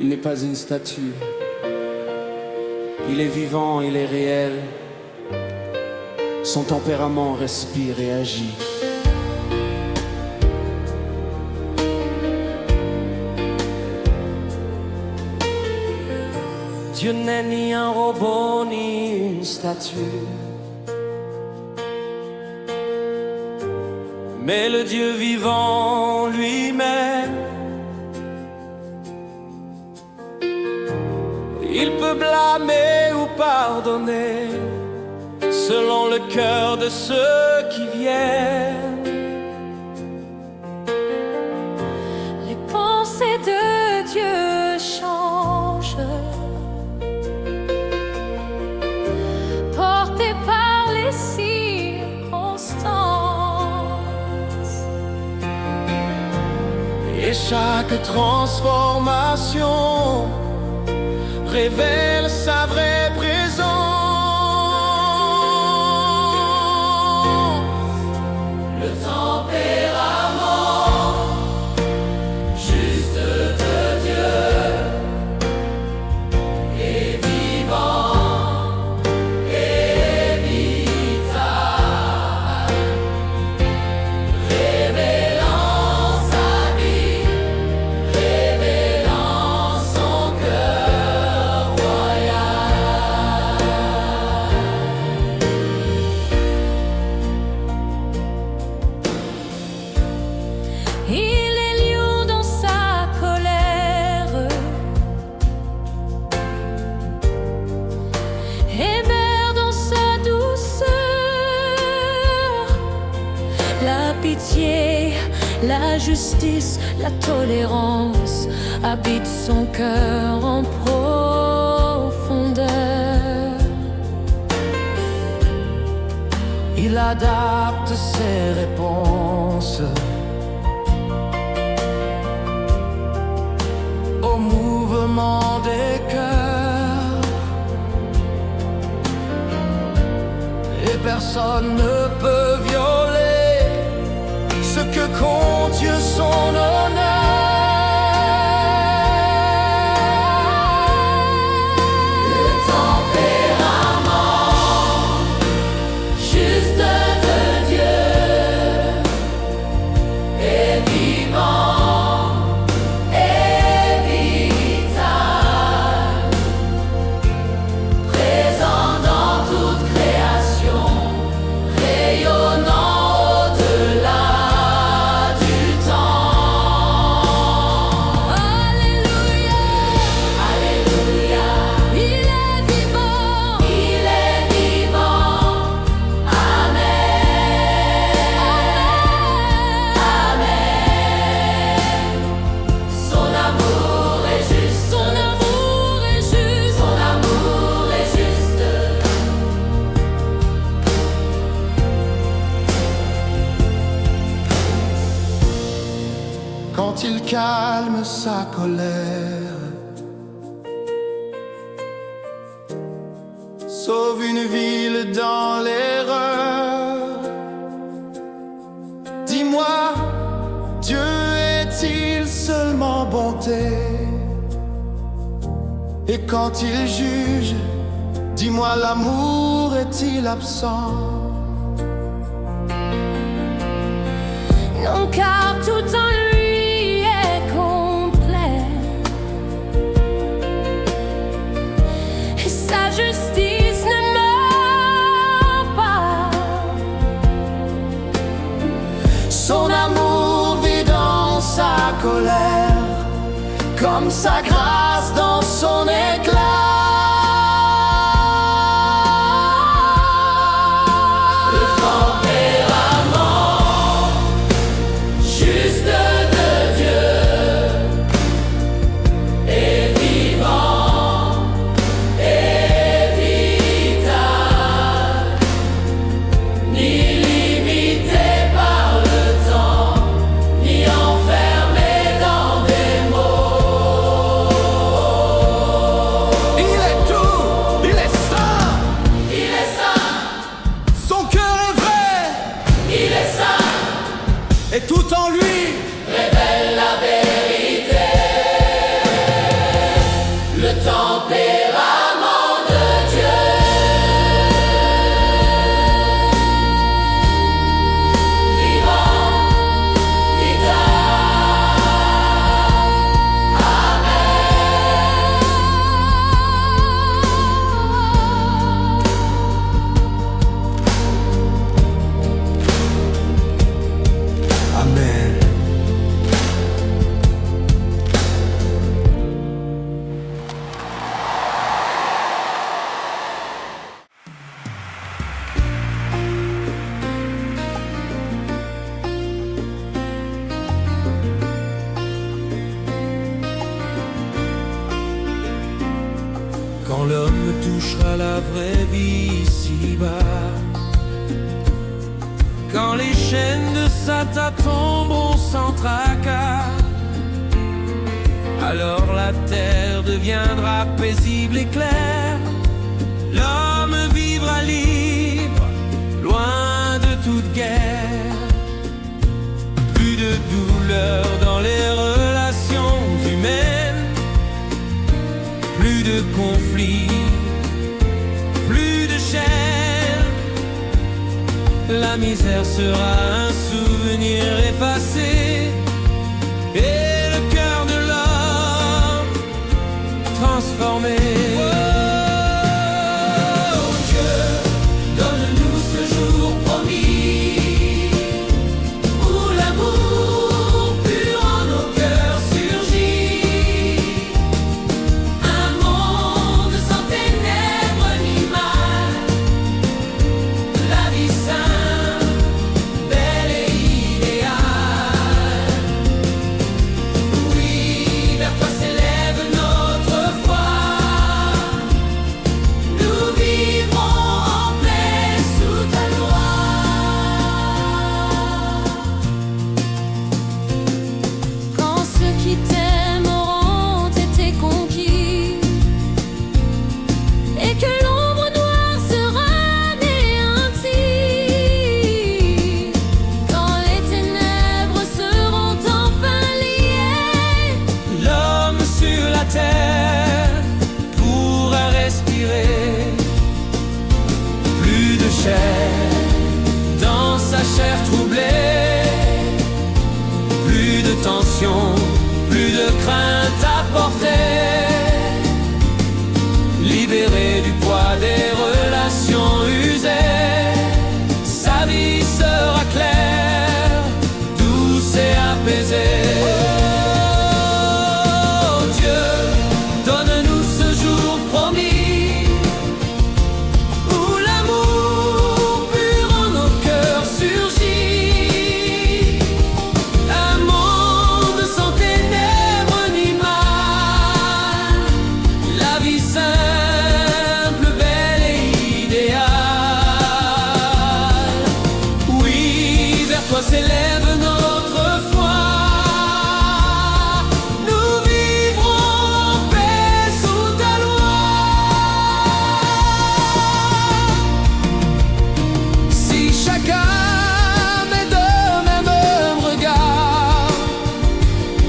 Il n'est pas une statue. Il est vivant, il est réel. Son tempérament respire et agit. Dieu n'est ni un robot ni une statue, mais le Dieu vivant lui-même. Il peut blâmer ou pardonner selon le cœur de ceux qui viennent. Les pensées de Dieu changent, portées par les circonstances. Et chaque transformation révèle sa vraie présence. Le tempérament juste de Dieu est vivant et vital, révélant sa vie, révélant son cœur. Il est lion dans sa colère et mère dans sa douceur. La pitié, la justice, la tolérance habitent son cœur en profondeur. Il adapte ses réponses au mouvement des cœurs, et personne ne peut violer ce que compte Dieu, son honneur. Le tempérament juste de Dieu est vivant et vital, présent dans toute création, rayonnant au-delà du temps. Alléluia, Alléluia. Il est vivant, il est vivant. Amen, Amen. Son amour est juste, son amour est juste, son amour est juste. Quand il calme sa colère, sauve une ville dans l'erreur. Dis-moi, Dieu est-il seulement bonté? Et quand il juge, dis-moi, l'amour est-il absent? Non, car tout en lui est complet, et sa justice ne meurt pas. Son amour vit dans sa colère, comme sa grâce dans son éclat. Le tempérament juste de Dieu est vivant et vital, ni limité par le temps, ni enfermé dans des mots. Il est tout, il est saint, son cœur est vrai, il est saint, et tout en lui révèle la vérité. soit la vraie vie ici-bas. Quand les chaînes de Satan tomberont sans tracas, alors la terre deviendra paisible et claire. L'homme vivra libre, loin de toute guerre. Plus de douleur dans les relations humaines, plus de conflits, plus de chaînes. La misère sera un souvenir effacé, et le cœur de l'homme transformé. Oh Dieu, donne-nous ce jour promis, où l'amour pur en nos cœurs surgit. Un monde sans ténèbres ni mal, la vie simple, belle et idéale. Oui, vers toi s'élève notre foi. Nous vivrons en paix sous ta loi. Quand ceux qui t'aiment auront été conquis et que l'ombre noire sera anéantie, quand les ténèbres seront enfin liées, L'homme sur la terre pourra respirer. Plus de chair dans sa chair troublée, plus de tension, plus de crainte à porter. Libéré du poids des relations usées, sa vie sera claire, douce et apaisée. Oh Dieu, donne-nous ce jour promis, où l'amour pur en nos cœurs surgit. Un monde sans ténèbres ni mal, la vie simple, belle et idéale. Oui, vers toi s'élève notre foi. Nous vivrons en paix sous ta loi. Si chaque âme est de même regard,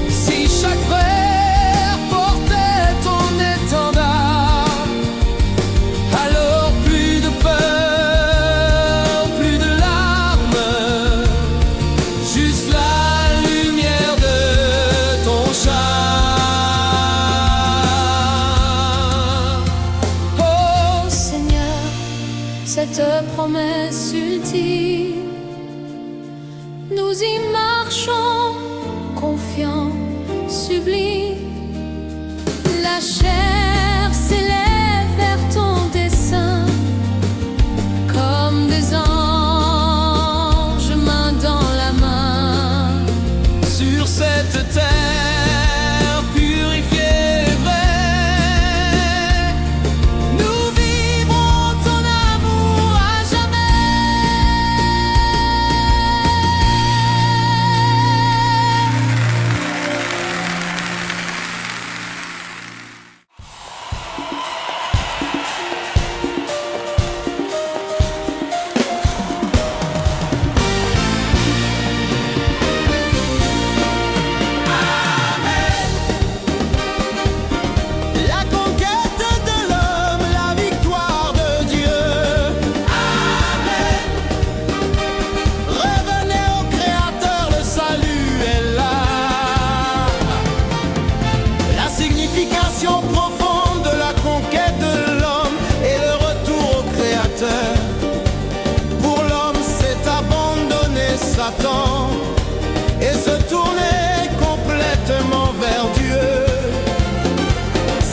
si chaque frère portait ton étendard, alors plus de peur, plus de larmes, juste la lumière de ton char. oh Seigneur, cette promesse ultime, nous y marchons confiants, sublimes. La chair s'élève vers ton dessein, comme des anges, main dans la main. Sur cette terre purifiée et vraie, nous vivrons ton amour à La conquête de l'homme, la victoire de Dieu. Amen. Revenez au Créateur, le salut est là. La signification profonde de la conquête de l'homme et le retour au Créateur. Pour l'homme, c'est abandonner Satan et se tourner complètement vers Dieu.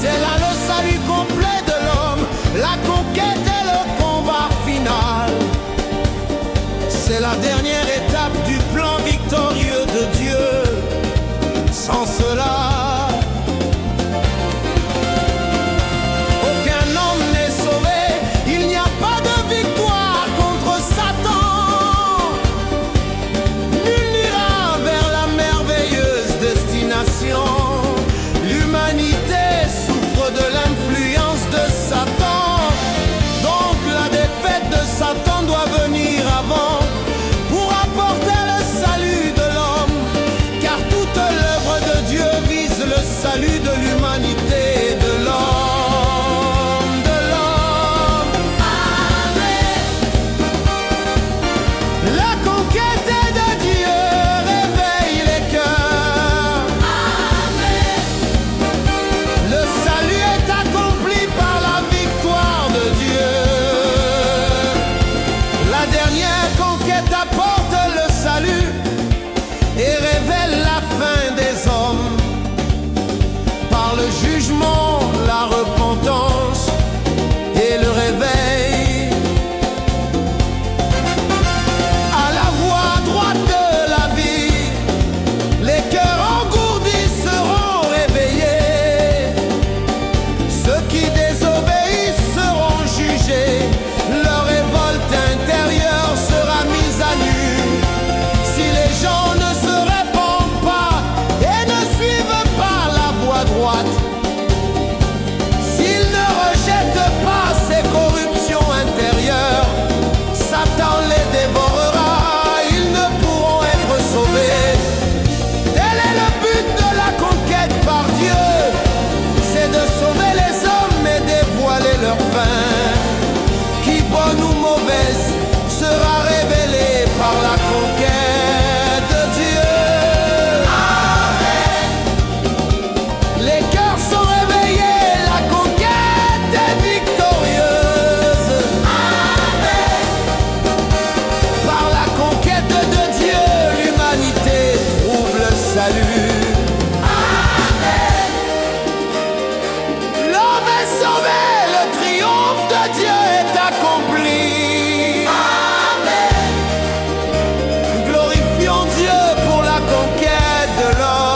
C'est là le salut complet de l'homme, la conquête et le combat final. C'est la dernière étape du plan victorieux de Dieu. Sans cela, aucun homme n'est sauvé. conquête de Dieu réveille les cœurs. Amen. Le salut est accompli par la victoire de Dieu. La dernière conquête apporte le salut et révèle la fin des hommes. Par le jugement, la repentance et le réveil. À la voie droite de la vie, les cœurs engourdis seront réveillés. Ceux qui désobéissent seront jugés. Leur révolte intérieure sera mise à nu. Si les gens ne se répandent pas et ne suivent pas la voie droite, s'ils ne rejettent pas ces corruptions intérieures, Satan les dévorera, ils ne pourront être sauvés. Tel est le but de la conquête par Dieu, c'est de sauver les hommes et dévoiler leur fin. Qui bonne ou mauvaise sera révélée par la conquête de Dieu. Amen. Les cœurs sont réveillés, la conquête est victorieuse. Amen. Par la conquête de Dieu, l'humanité trouve le salut. Amen. L'homme est sauvé, le triomphe de Dieu est accompli. Amen. Glorifions Dieu pour la conquête de l'homme.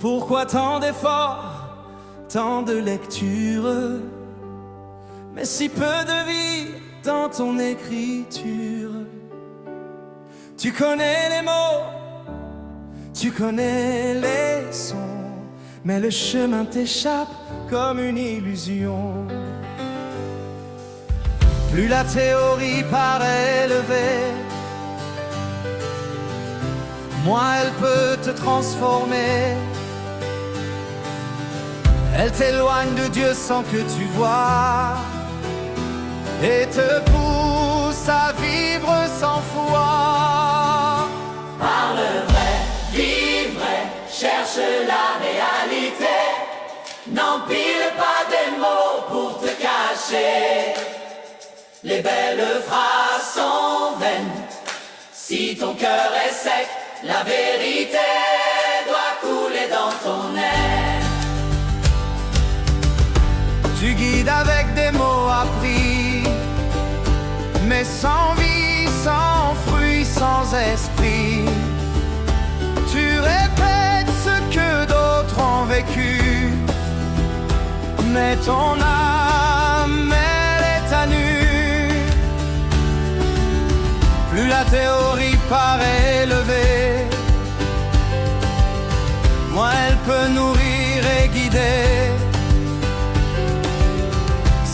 Pourquoi tant d'efforts, tant de lectures, mais si peu de vie dans ton écriture? Tu connais les mots, tu connais les sons, mais le chemin t'échappe comme une illusion. Plus la théorie paraît élevée, moins elle peut te transformer. Elle t'éloigne de Dieu sans que tu vois et te pousse à vivre sans foi. Parle vrai, vis vrai, cherche la réalité. N'empile pas des mots pour te cacher. Les belles phrases sont vaines. Si ton cœur est sec, la vérité doit couler dans ton air. Tu guides avec des mots appris, mais sans vie, sans fruit, sans esprit. Tu répètes ce que d'autres ont vécu, mais ton âme, elle est à nu. Plus la théorie paraît élevée, moins elle peut nourrir et guider.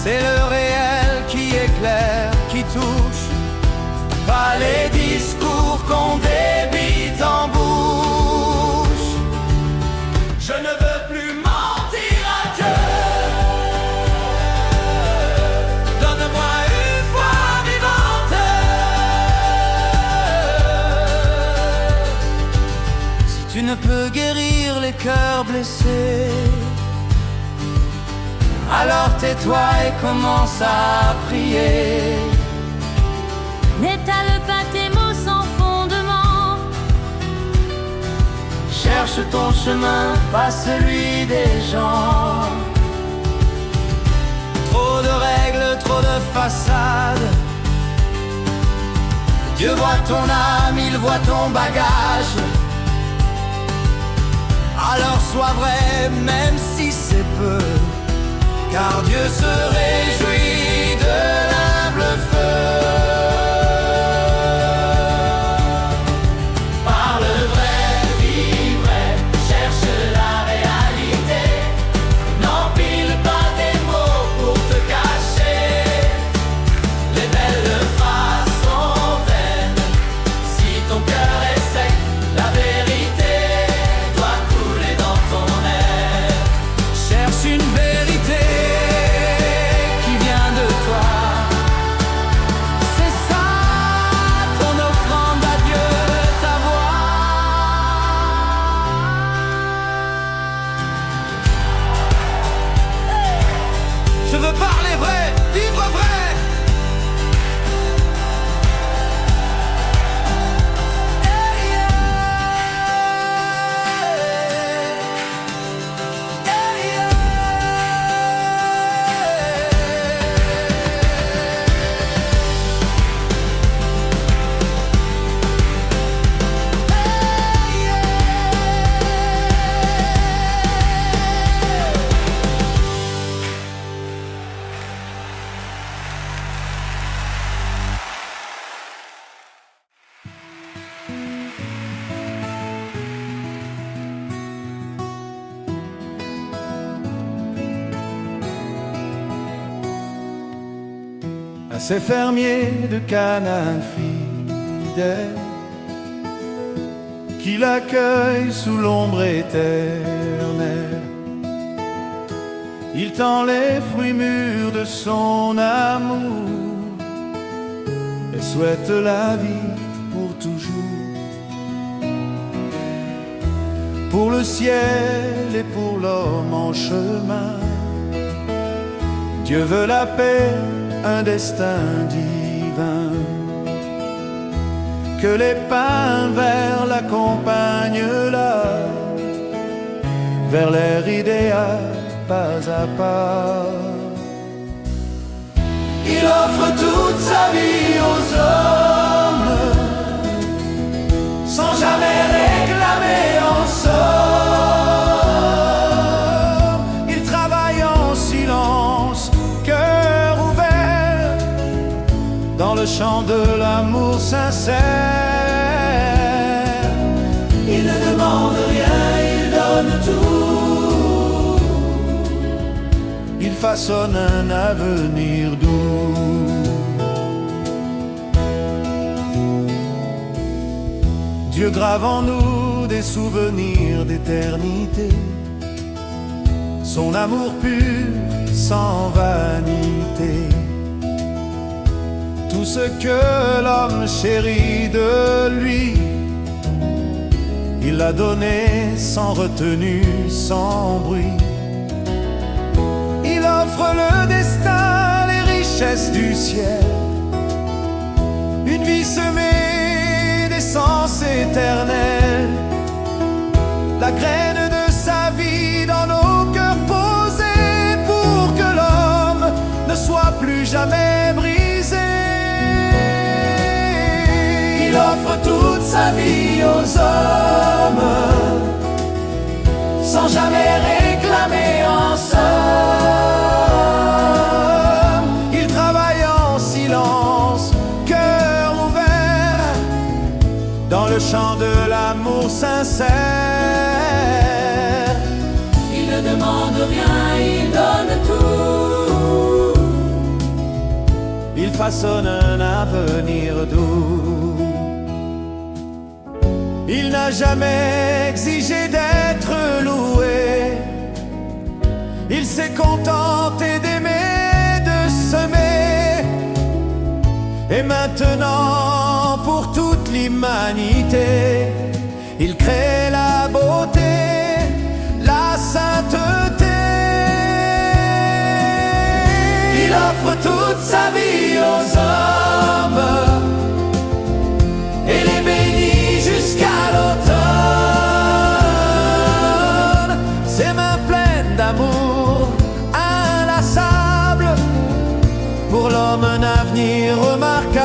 C'est le réel qui éclaire, qui touche, pas les discours qu'on débite en bouche. Je ne veux plus mentir à Dieu. Donne-moi une foi vivante. Si tu ne peux guérir les cœurs blessés, alors tais-toi et commence à prier. N'étale pas tes mots sans fondement. Cherche ton chemin, pas celui des gens. Trop de règles, trop de façades. Dieu voit ton âme, il voit ton bagage. Alors sois vrai, même si c'est peu, car Dieu se réjouit de la ces fermiers de Canaan fidèles qui l'accueillent sous l'ombre éternelle. Il tend les fruits mûrs de son amour et souhaite la vie pour toujours. Pour le ciel et pour l'homme en chemin, Dieu veut la paix, un destin divin. Que les pins verts l'accompagnent là, vers l'air idéal, pas à pas. Il offre toute sa vie aux hommes, sans jamais réclamer en somme. Il travaille en silence, cœur ouvert, dans le chant de l'amour sincère. Il ne demande rien, il donne tout. Il façonne un avenir doux. Dieu grave en nous des souvenirs d'éternité, son amour pur sans vanité. Tout ce que l'homme chérit de lui, il l'a donné sans retenue, sans bruit. Il offre le destin, les richesses du ciel, une vie semée d'essence éternelle, la graine de sa vie dans nos cœurs posés, pour que l'homme ne soit plus jamais brisé. Il offre toute sa vie aux hommes, sans jamais réclamer en somme. Il travaille en silence, cœur ouvert, dans le chant de l'amour sincère. Il ne demande rien, il donne tout. Il façonne un avenir doux. Il n'a jamais exigé d'être loué. Il s'est contenté d'aimer, de semer. Et maintenant, pour toute l'humanité, il crée la beauté, la sainteté. Il offre toute sa vie aux hommes et les bénit jusqu'à l'automne. Ses mains pleines d'amour inlassable, pour l'homme un avenir remarquable.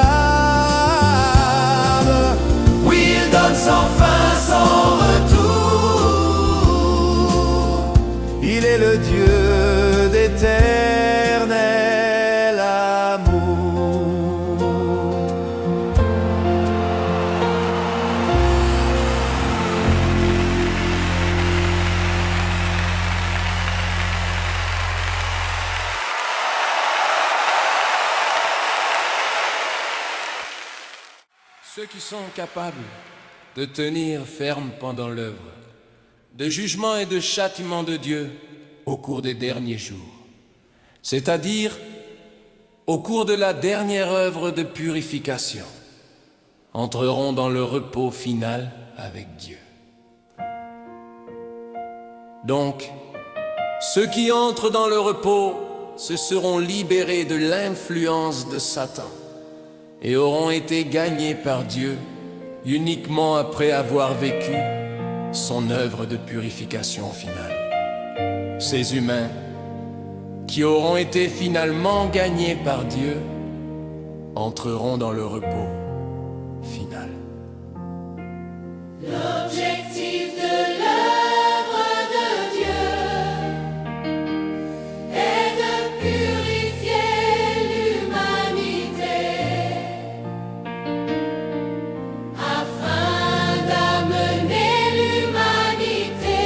Oui, il donne sans fin, sans retour. Il est le Dieu d'éternel amour. Ceux qui sont capables de tenir ferme pendant l'œuvre de jugement et de châtiment de Dieu au cours des derniers jours, c'est-à-dire au cours de la dernière œuvre de purification, entreront dans le repos final avec Dieu. Donc, ceux qui entrent dans le repos se seront libérés de l'influence de Satan et auront été gagnés par Dieu uniquement après avoir vécu son œuvre de purification finale. Ces humains qui auront été finalement gagnés par Dieu entreront dans le repos final. L'objectif de l'œuvre de Dieu est de purifier l'humanité afin d'amener l'humanité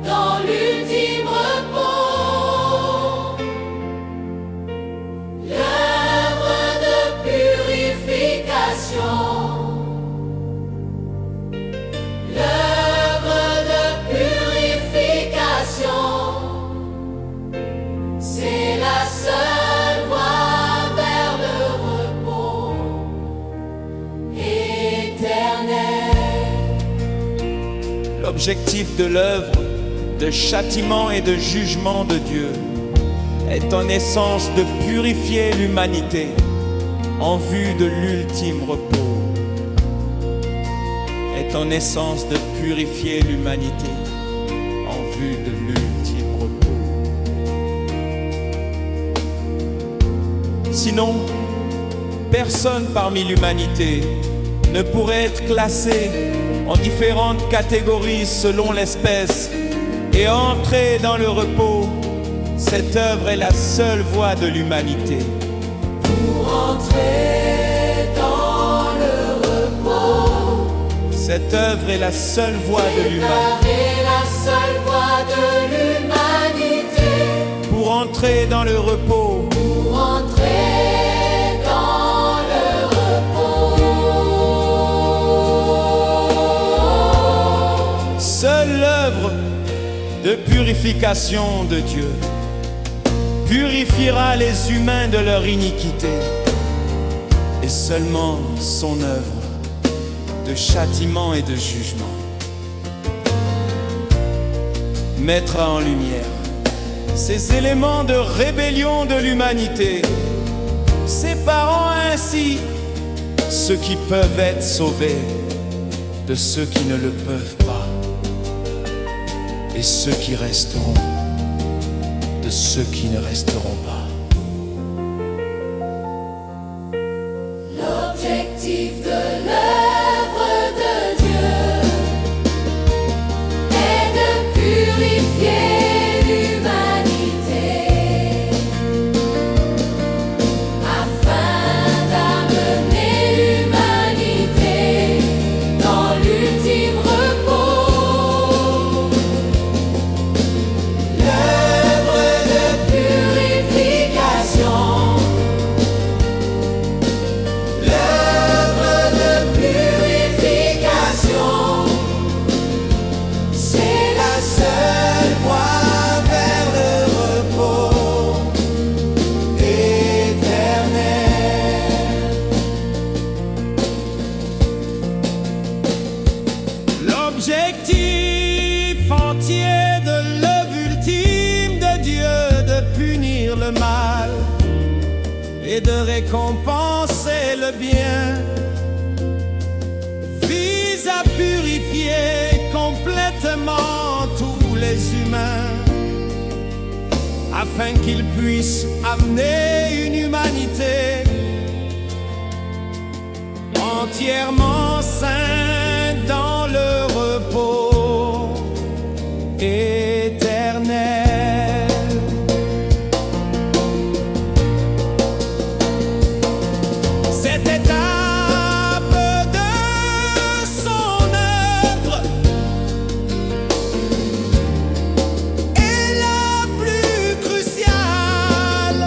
dans l'ultime repos. L'œuvre L'objectif de l'œuvre de châtiment et de jugement de Dieu est en essence de purifier l'humanité en vue de l'ultime repos. Est en essence de purifier l'humanité en vue de l'ultime repos. Sinon, personne parmi l'humanité ne pourrait être classé en différentes catégories selon l'espèce et entrer dans le repos. Cette œuvre est la seule voie de l'humanité. Pour entrer dans le repos, cette œuvre est la seule voie de l'humanité. la seule voie de l'humanité. Pour entrer dans le repos, Pour entrer dans le repos. seule l'œuvre de purification de Dieu purifiera les humains de leur iniquité, et seulement son œuvre de châtiment et de jugement mettra en lumière ces éléments de rébellion de l'humanité, séparant ainsi ceux qui peuvent être sauvés de ceux qui ne le peuvent pas, et ceux qui resteront de ceux qui ne resteront pas. L'objectif de l'œuvre de Dieu est de purifier l'humanité afin d'amener l'humanité dans l'ultime repos. L'œuvre de purification, l'œuvre de purification, c'est la seule voie vers le repos éternel. L'objectif entier de l'œuvre ultime de Dieu de punir le mal et de récompenser le bien vise à purifier complètement tous les humains afin qu'ils puissent amener une humanité entièrement sainte dans le repos éternel. Cette étape de son œuvre est la plus cruciale.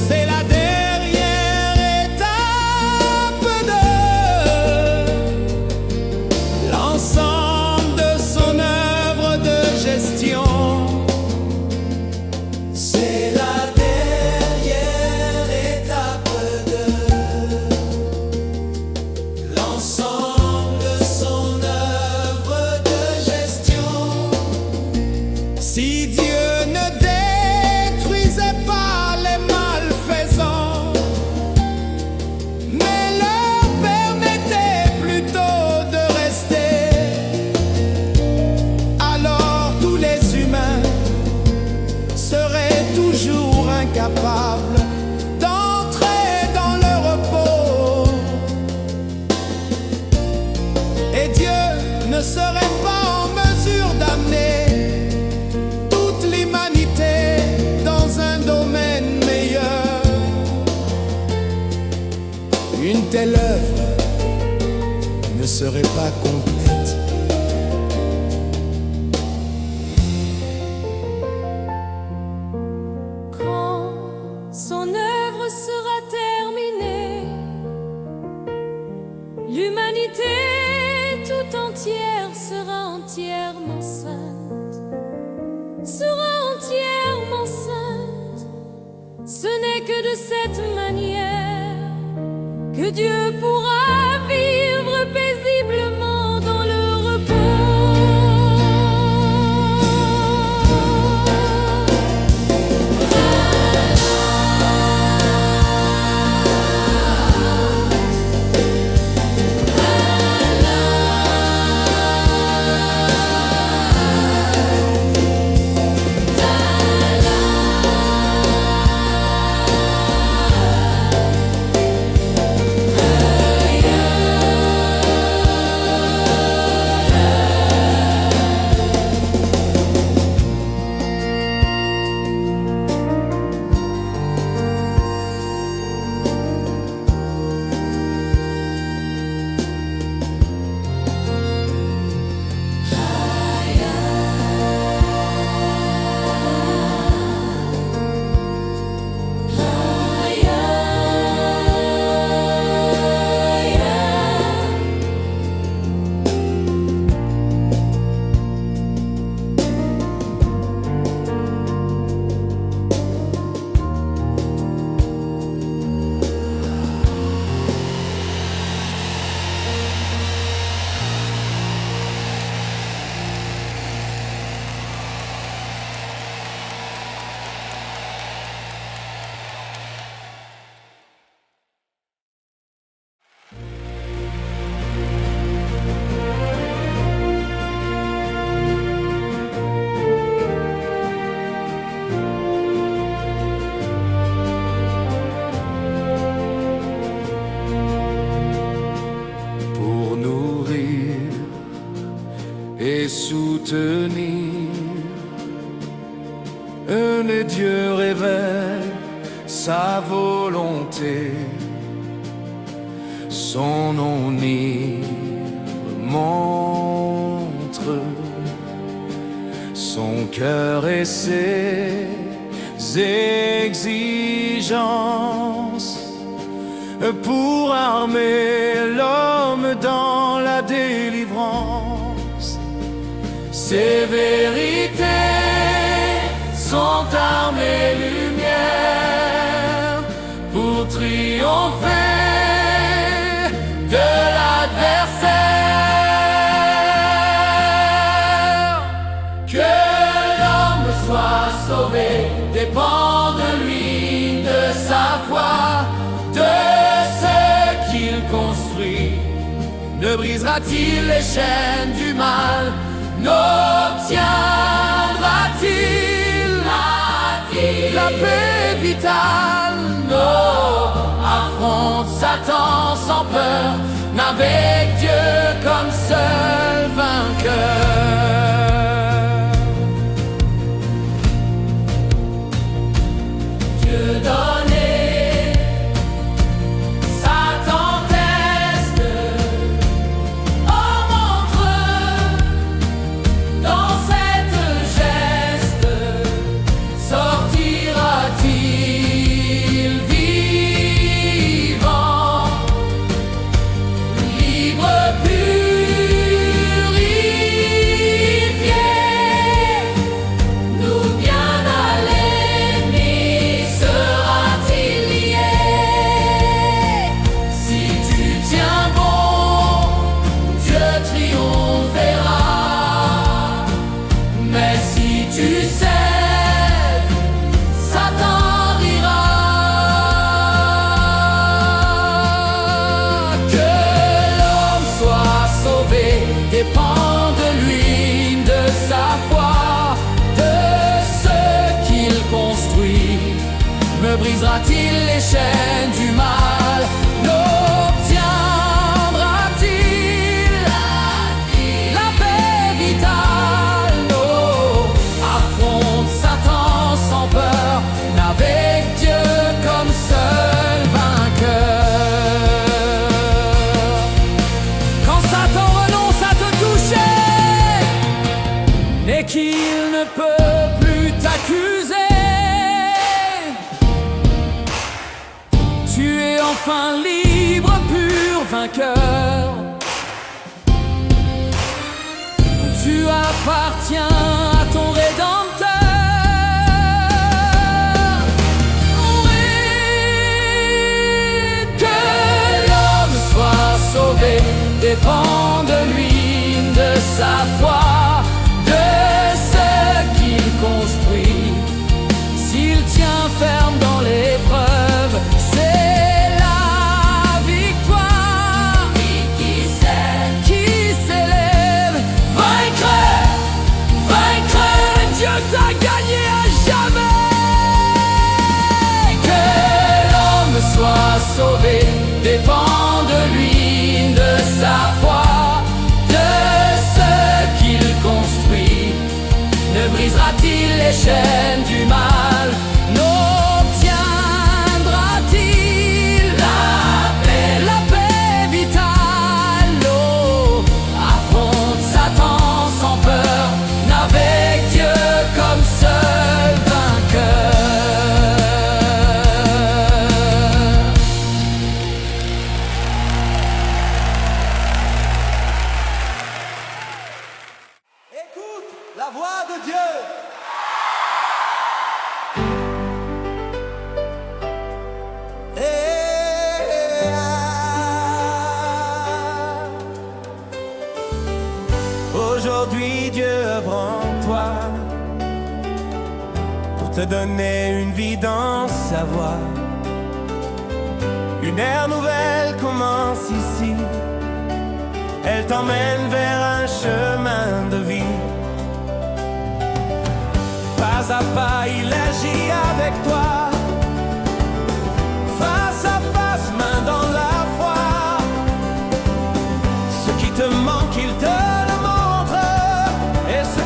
C'est la dernière étape de l'ensemble de son œuvre de gestion. C'est la dernière étape de l'ensemble de son œuvre de gestion. Si Dieu ne détruisait pas les malfaisants, mais leur permettait plutôt de rester, alors tous les humains seraient toujours incapables d'entrer dans le repos, et Dieu ne serait pas en mesure d'amener toute l'humanité dans un domaine meilleur. Une telle œuvre ne serait pas complète. Quand son œuvre sera terminée, l'humanité tout entière sera entièrement sainte, sera entièrement sainte. Ce n'est que de cette manière que Dieu pourra vivre paisiblement dans le repos. soutenir. Les dieux révèlent sa volonté, son nom montre son cœur et ses exigences pour armer l'homme dans la délivrance. Ces vérités sont armées lumière pour triompher de l'adversaire. Que l'homme soit sauvé dépend de lui, de sa foi, de ce qu'il construit. Ne brisera-t-il les chaînes du mal? N'obtiendra-t-il la paix vitale? Affronte Satan sans peur, n'avec Dieu comme seul vainqueur. Dieu donné, Satan teste. Oh, montre dans cette geste, sortira-t-il vivant, libre, purifié, nous bien à l'ennemi sera-t-il lié? Si tu tiens bon, Dieu triomphera, mais si tu cèdes, Satan rira. Que l'homme soit sauvé dépend de lui, de sa foi, de ce qu'il construit. Me brisera-t-il les chaînes du mal? N'obtiendra-t-il la paix vitale? Affronte Satan sans peur, n'avec Dieu comme seul vainqueur. Quand Satan renonce à te toucher et qu'il ne peut plus t'accuser, tu es enfin libre, pur, vainqueur. Tu appartiens à ton Rédempteur. Oui, que l'homme soit sauvé dépend de lui, de sa foi, de ce qu'il construit. S'il tient ferme dans l'épreuve, c'est la victoire qui s'élève. Vainqueur, vainqueur, Dieu t'a gagné à jamais. Que l'homme soit sauvé dépend de lui, de sa foi, de ce qu'il construit. Ne brisera-t-il les chaînes du mal? N'obtiendra-t-il la paix vitale? Affronte Satan sans peur, n'avec Dieu comme seul vainqueur. Écoute la voix de Dieu. Aujourd'hui Dieu œuvre en toi pour te donner une vie dans sa voix. Une ère nouvelle commence ici. Elle t'emmène vers un chemin de vie. Pas à pas il agit avec toi. Face à face, main dans la foi. Ce qui te manque il te le montre. Et ce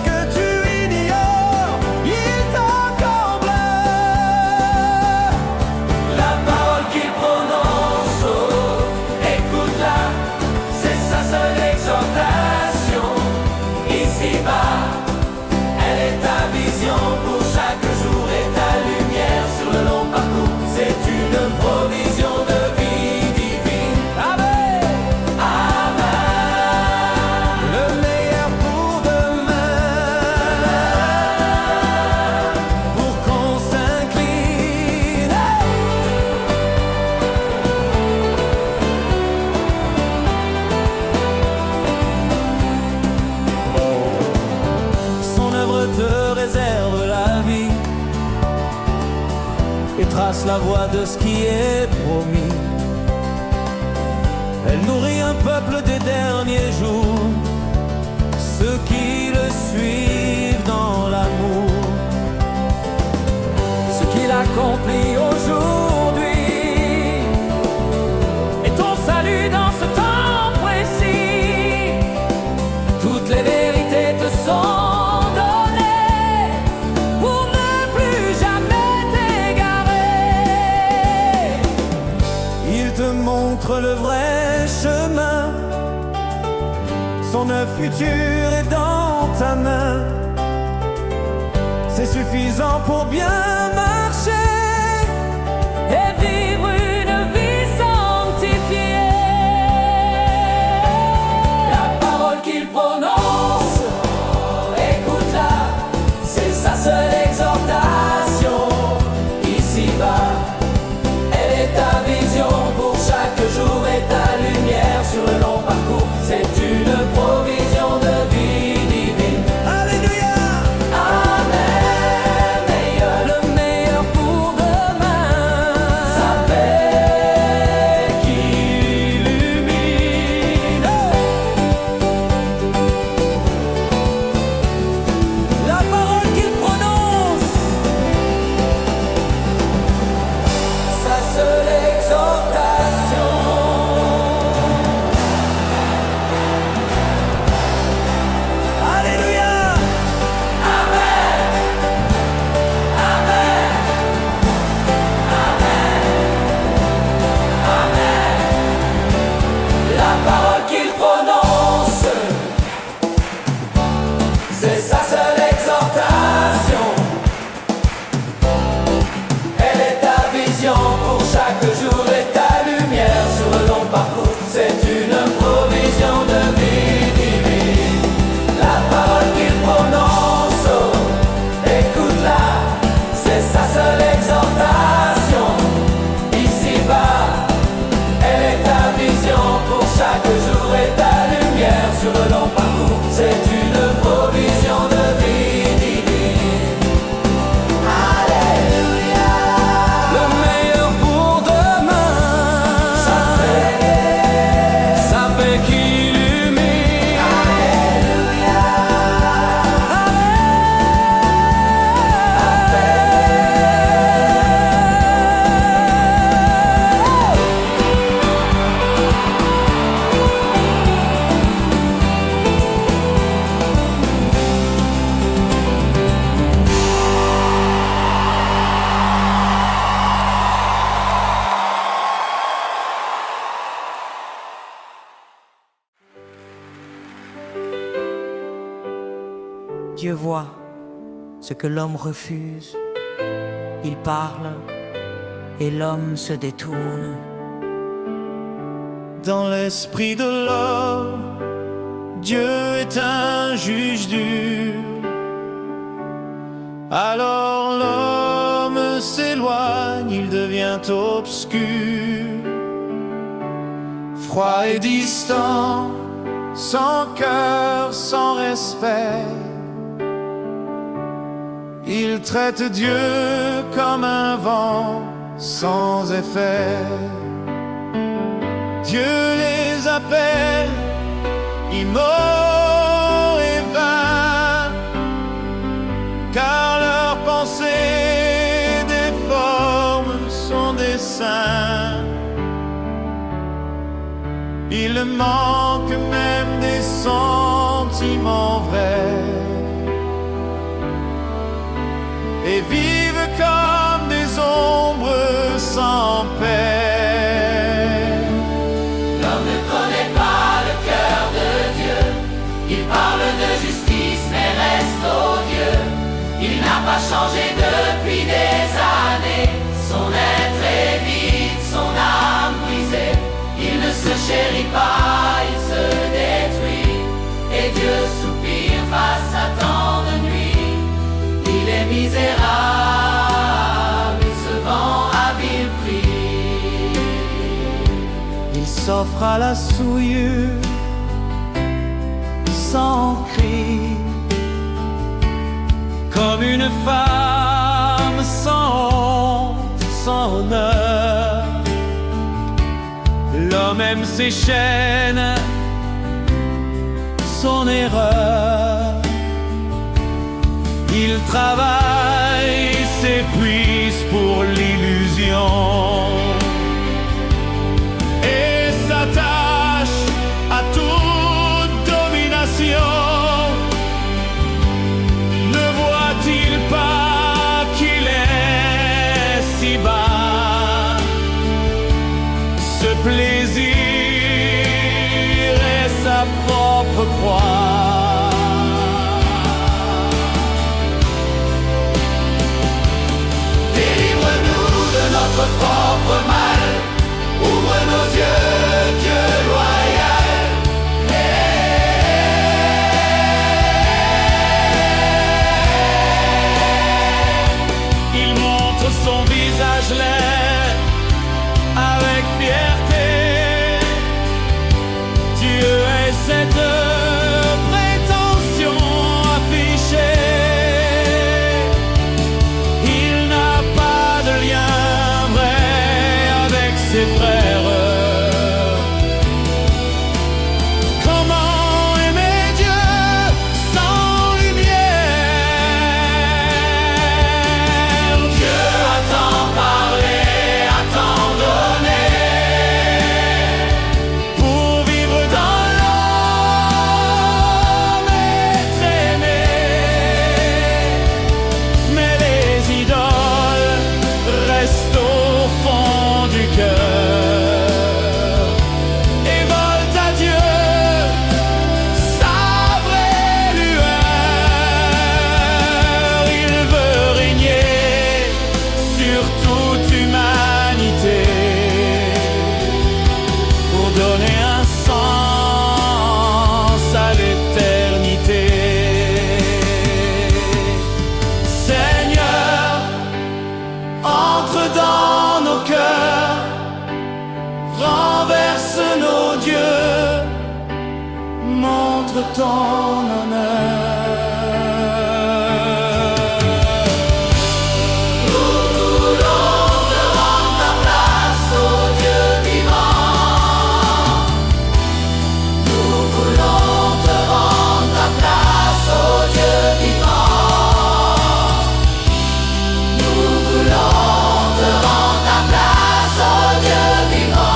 la voie de ce qui est promis. Elle nourrit un peuple des derniers jours, ceux qui le suivent dans l'amour. Ce qu'il accomplit aujourd'hui est ton salut dans ce temps précis. Toutes les vérités te sont données pour ne plus jamais t'égarer. Il te montre le vrai chemin, son œuvre futur est dans ta main. C'est suffisant pour bien marcher et vivre une vie sanctifiée. La parole qu'il prononce, écoute-la, c'est sa seule exhortation. Ici-bas, elle est ta vision pour chaque jour et ta lumière sur le long parcours. C'est une provision de vie divine. Alléluia! Amen. Le meilleur pour demain, Sa paix qui illumine. la parole qu'il prononce, Sa seule exhortation. Alléluia! La parole qu'il prononce, c'est sa seule exhortation. Elle est ta vision pour chaque jour et ta lumière sur le long parcours. C'est une provision de vie divine. La parole qu'il prononce, écoute-la, c'est sa seule exhortation. Ici-bas, elle est ta vision pour chaque jour et ta lumière sur le long parcours. C'est une provision de vie divine. Alléluia. Le meilleur pour demain, Sa paix qui illumine. Alléluia. Dieu voit ce que l'homme refuse. Il parle et l'homme se détourne. Dans l'esprit de l'homme, Dieu est un juge dur. Alors l'homme s'éloigne, il devient obscur, froid et distant, sans cœur, sans respect. Il traite Dieu comme un vent sans effet. Dieu les appelle immoraux et vains, car leurs pensées déforment son dessein. Il manque même des sentiments vrais et vivent comme des ombres sans paix. L'homme ne connaît pas le cœur de Dieu. Il parle de justice mais reste odieux. Il n'a pas changé depuis des années. Son être est vide, son âme brisée. Il ne se chérit pas, il se détruit. Et Dieu soupire face à tant de nuits. Il est misérable, il se vend à vil prix. Il s'offre à la souillure sans cri, comme une femme sans honte, son heure. L'homme aime ses chaînes, son erreur. Il travaille, s'épuise pour l'illusion et s'attache à toute domination. Ne voit-il pas qu'il est si bas? Ce plaisir est sa propre proie. Notre propre mal, ouvre nos yeux, Dieu loyal. Il montre son visage laid avec fierté. Dieu est cette prétention affichée. Il n'a pas de lien ses frères. Comment aimer Dieu sans lumière? Dieu a tant parlé, a tant donné pour vivre dans l'homme, être aimé. Mais les idoles restent au fond du cœur. Renverse nos dieux, montre ton honneur. Nous voulons te rendre ta place, ô Dieu vivant. Nous voulons te rendre ta place, ô Dieu vivant. Nous voulons te rendre ta place, ô Dieu vivant.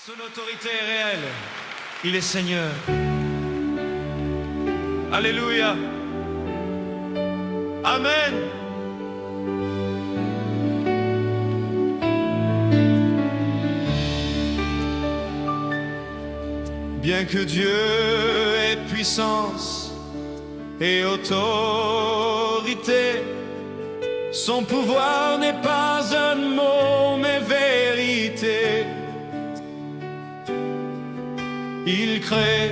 Son autorité est réelle. Il est Seigneur. Alléluia. Amen. Bien que Dieu ait puissance et autorité, son pouvoir n'est pas un mot mais vérité. Il crée,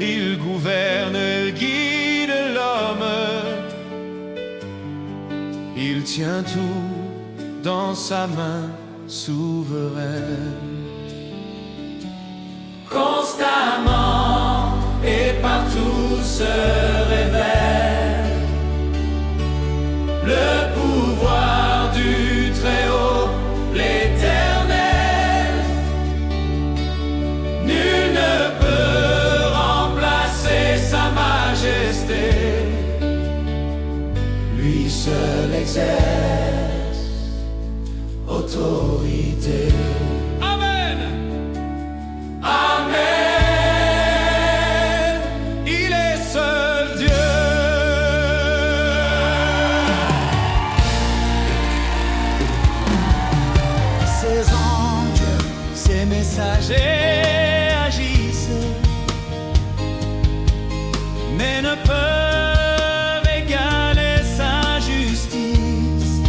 il gouverne, il guide l'homme. Il tient tout dans sa main souveraine. Constamment et partout se révèle le pouvoir du Très-Haut, l'Éternel. Nul ne peut remplacer sa majesté. Lui seul exerce autorité. Amen. Amen. Il est seul Dieu. Ses anges, ses messagers agissent, mais ne peuvent égaler sa justice.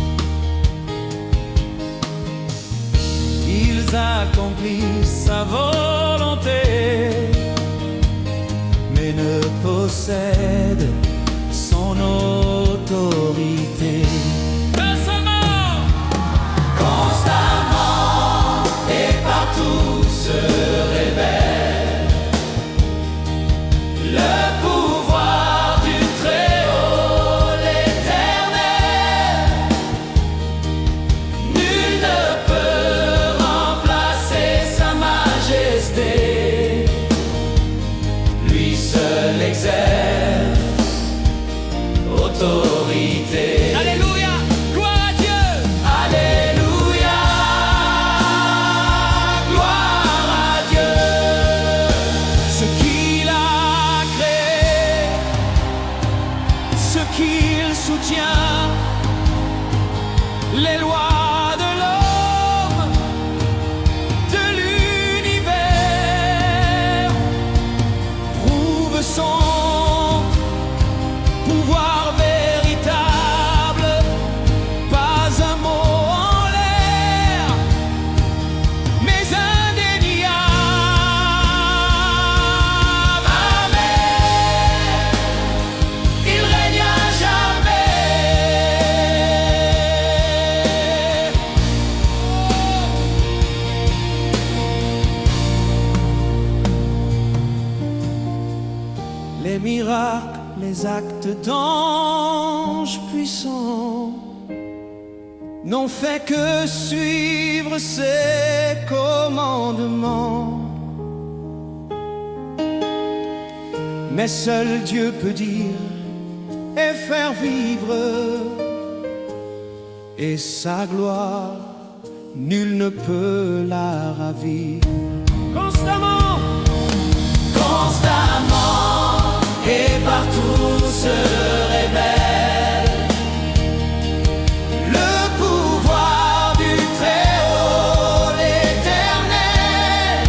les miracles, les actes d'anges puissants n'ont fait que suivre ses commandements. Mais seul Dieu peut dire et faire vivre, et sa gloire, nul ne peut la ravir. Constamment, Constamment et partout se révèle le pouvoir du Très-Haut, l'Éternel.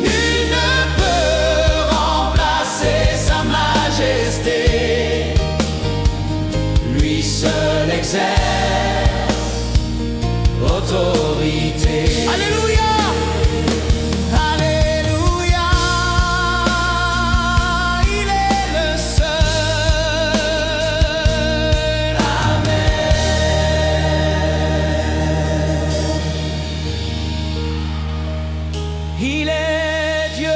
Nul ne peut remplacer sa majesté. Lui seul exerce autorité. Alléluia! Il est Dieu,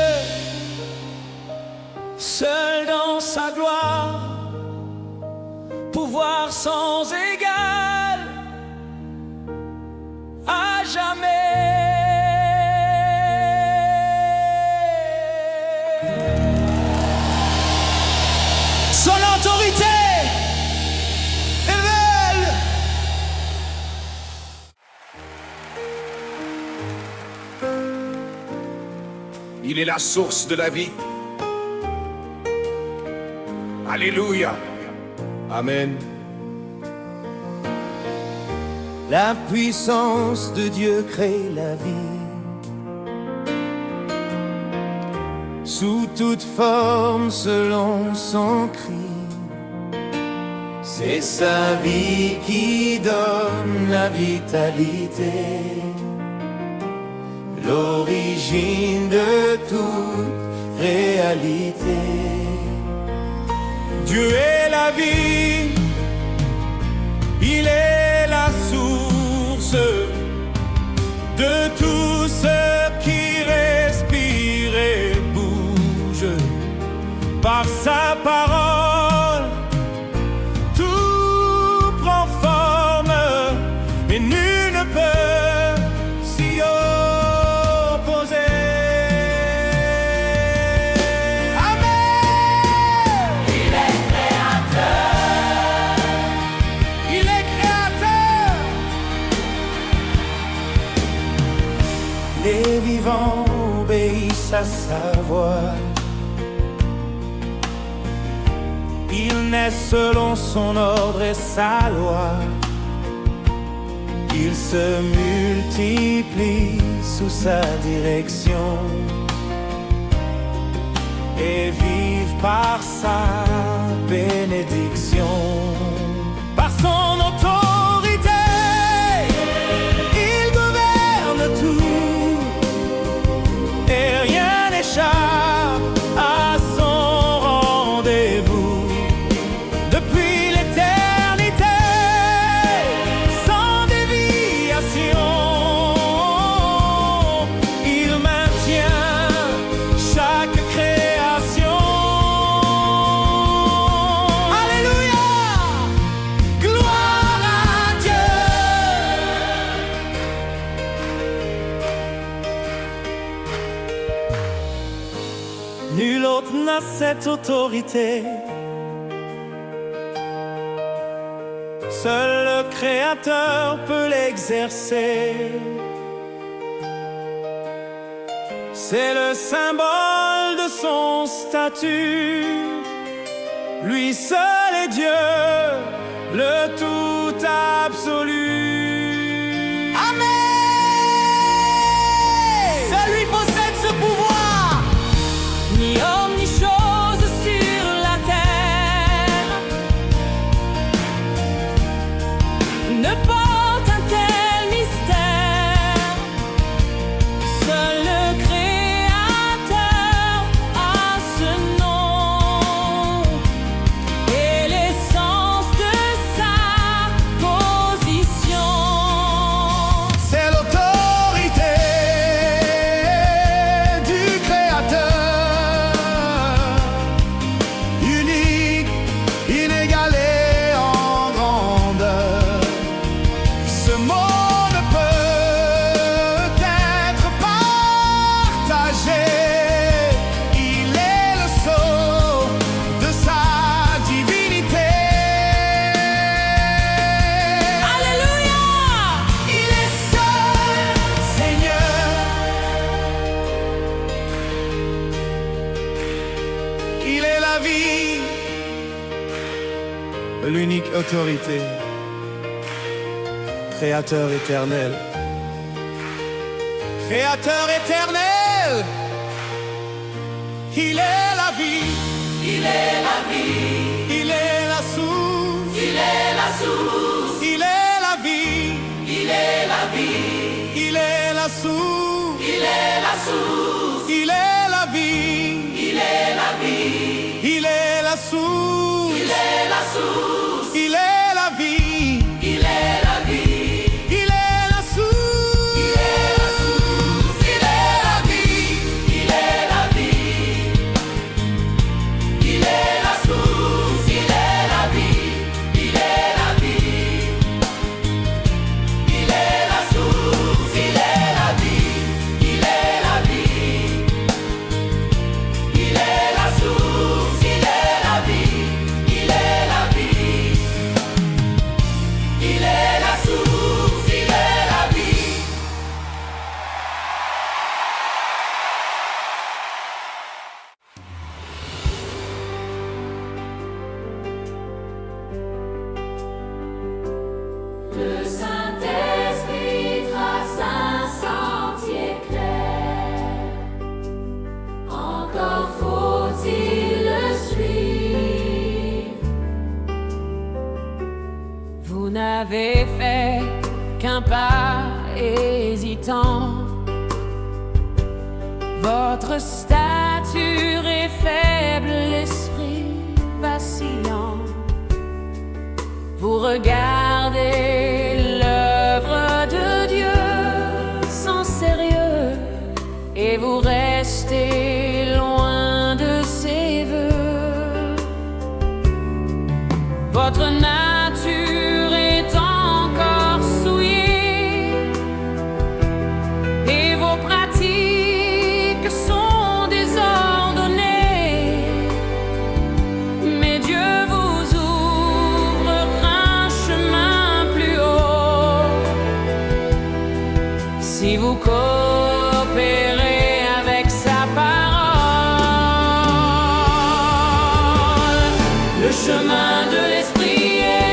seul dans sa gloire, pouvoir sans égal, à jamais. Son autorité révèle. Il est la source de la vie. Alléluia. Amen. La puissance de Dieu crée la vie sous toute forme selon son cri. C'est sa vie qui donne la vitalité, l'origine de toute réalité. Dieu est la vie. Il est la source de tout ce qui respire et bouge. Par sa parole, tout prend forme et nul ne peut s'y opposer. Amen. Il est créateur. Il est créateur. Les vivants obéissent à sa voix. Il naît selon son ordre et sa loi. Il se multiplie sous sa direction et vivent par sa bénédiction. Par son autorité, il gouverne tout et rien n'échappe à son rendez-vous. Depuis l'éternité, sans déviation, il maintient chaque création. Alléluia! Gloire à Dieu! Nul autre n'a cette autorité. Seul le Créateur peut l'exercer. C'est le symbole de son statut. Lui seul est Dieu, le tout absolu. Amen! Seul lui possède ce pouvoir. Ni homme ni chose sur la terre ne porte un tel mystère. Seul le Créateur a ce nom et l'essence de sa position. la vie, l'unique autorité, Créateur éternel. Créateur éternel, il est la vie, Il est la vie, il est la source, il est la source, il est la vie, il est la vie, il est la source, il est la source, il est la vie, il est la vie, il est la source, il est la source, il est la vie, il est la vie, il est la source, il est la source, il est la vie, il est la vie, il est la source, il est la vie, il est la vie, il est la source, il est la vie, il est la vie, il est la source, il est la vie, il est la vie, il est la source, il est la vie. Le Saint-Esprit trace un sentier clair. Encore faut-il le suivre. Vous n'avez fait qu'un pas hésitant. Votre stature est faible, l'esprit vacillant. Vous regardez l'œuvre de Dieu sans sérieux et vous restez loin de ses vœux. Votre nature est encore souillée et vos pratiques sont désordonnées. Mais Dieu vous ouvre un chemin plus haut si vous coopérez avec sa parole. Le chemin de l'esprit est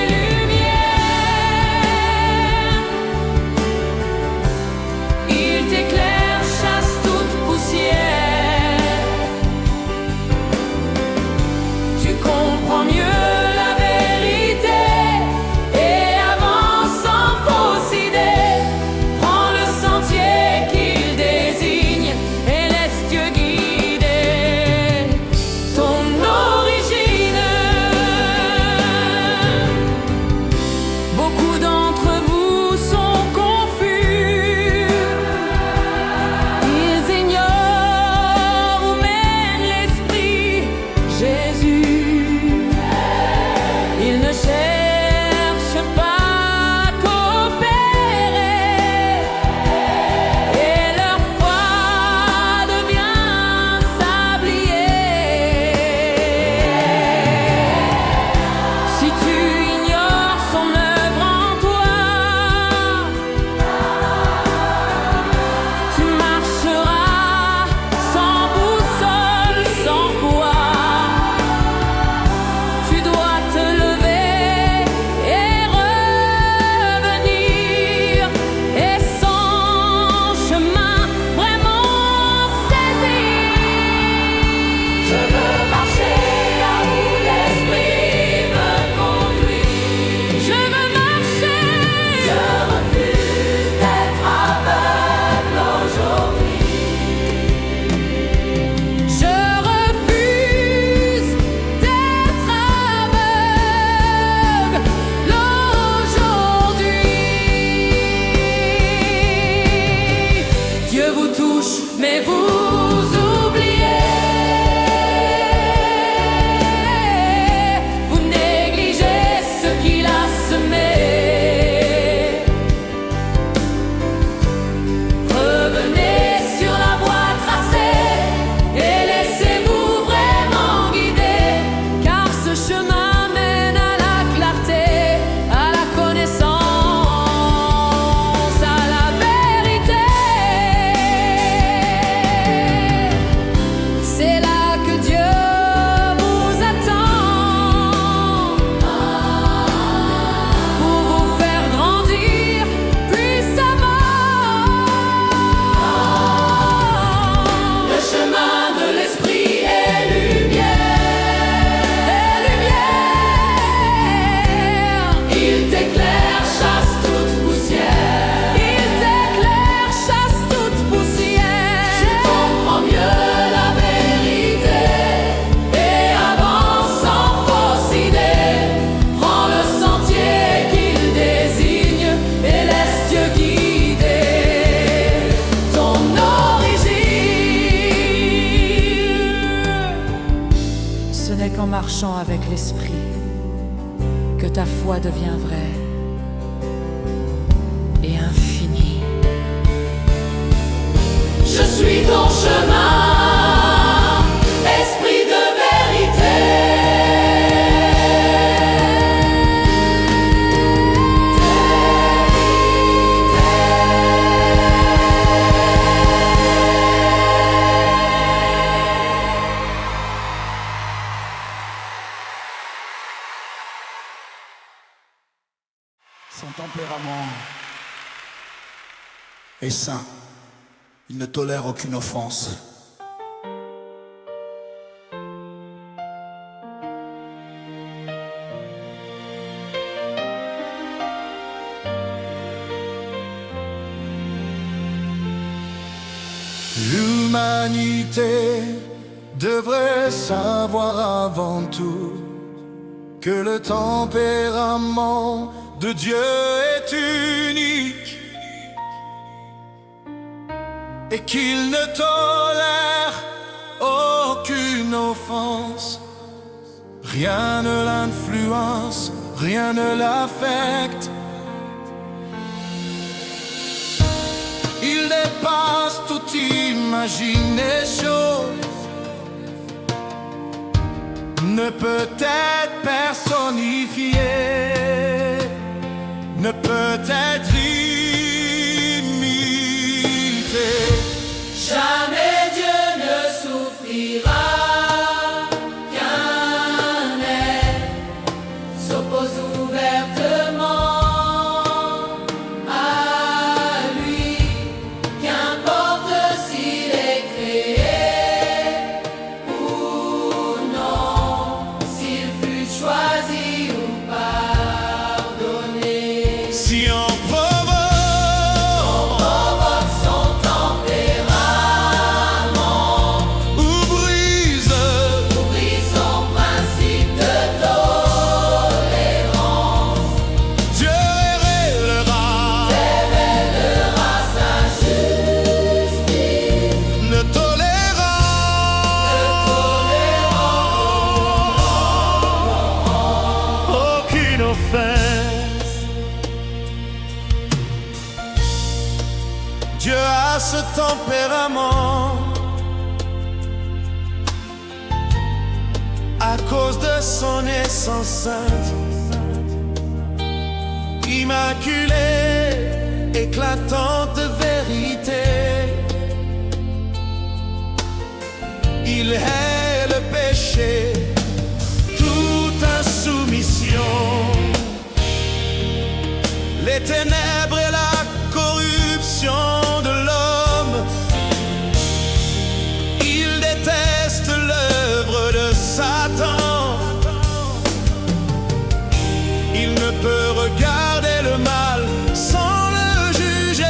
marchant avec l'esprit que ta foi devient vraie et infinie. Je suis ton chemin, esprit de vérité. Son tempérament est sain. Il ne tolère aucune offense. L'humanité devrait savoir avant tout que le tempérament de Dieu est unique et qu'il ne tolère aucune offense. Rien ne l'influence, rien ne l'affecte. Il dépasse toute imagination, ne peut être personnifié, ne peut être imité. Jamais Dieu ne souffrira qu'un être s'oppose ouvertement à lui, qu'importe s'il est créé ou non, s'il fut choisi ou pardonné. Si on Provoque son tempérament, brise oublie son principe de tolérance, Dieu révélera sa justice, ne tolérant aucune offense. Dieu a ce tempérament à cause de son essence sainte, immaculée, éclatante de vérité. Il hait le péché, toute insoumission, les ténèbres et la corruption de l'homme. Il déteste l'œuvre de Satan. Il ne peut regarder le mal sans le juger.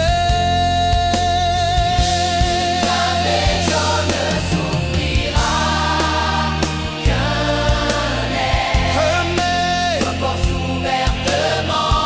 jamais Dieu ne souffrira qu'un être Mais s'oppose ouvertement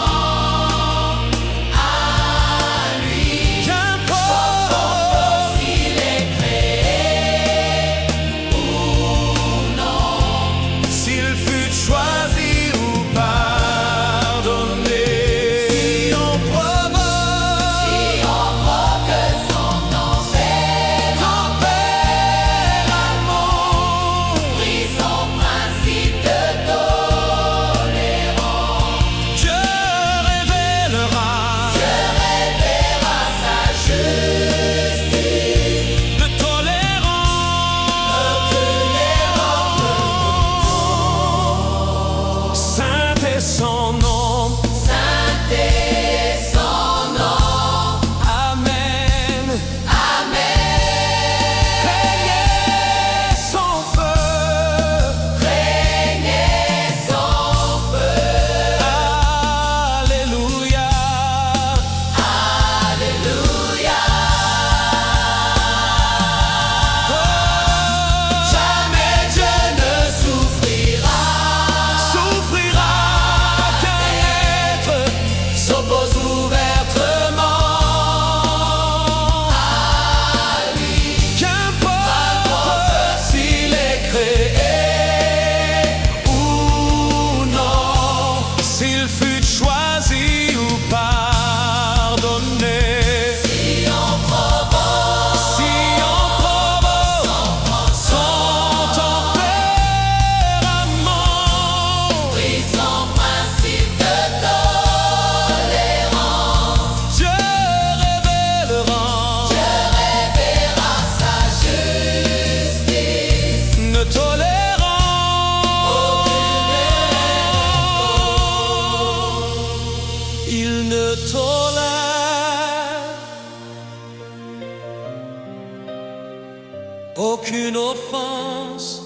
aucune offense,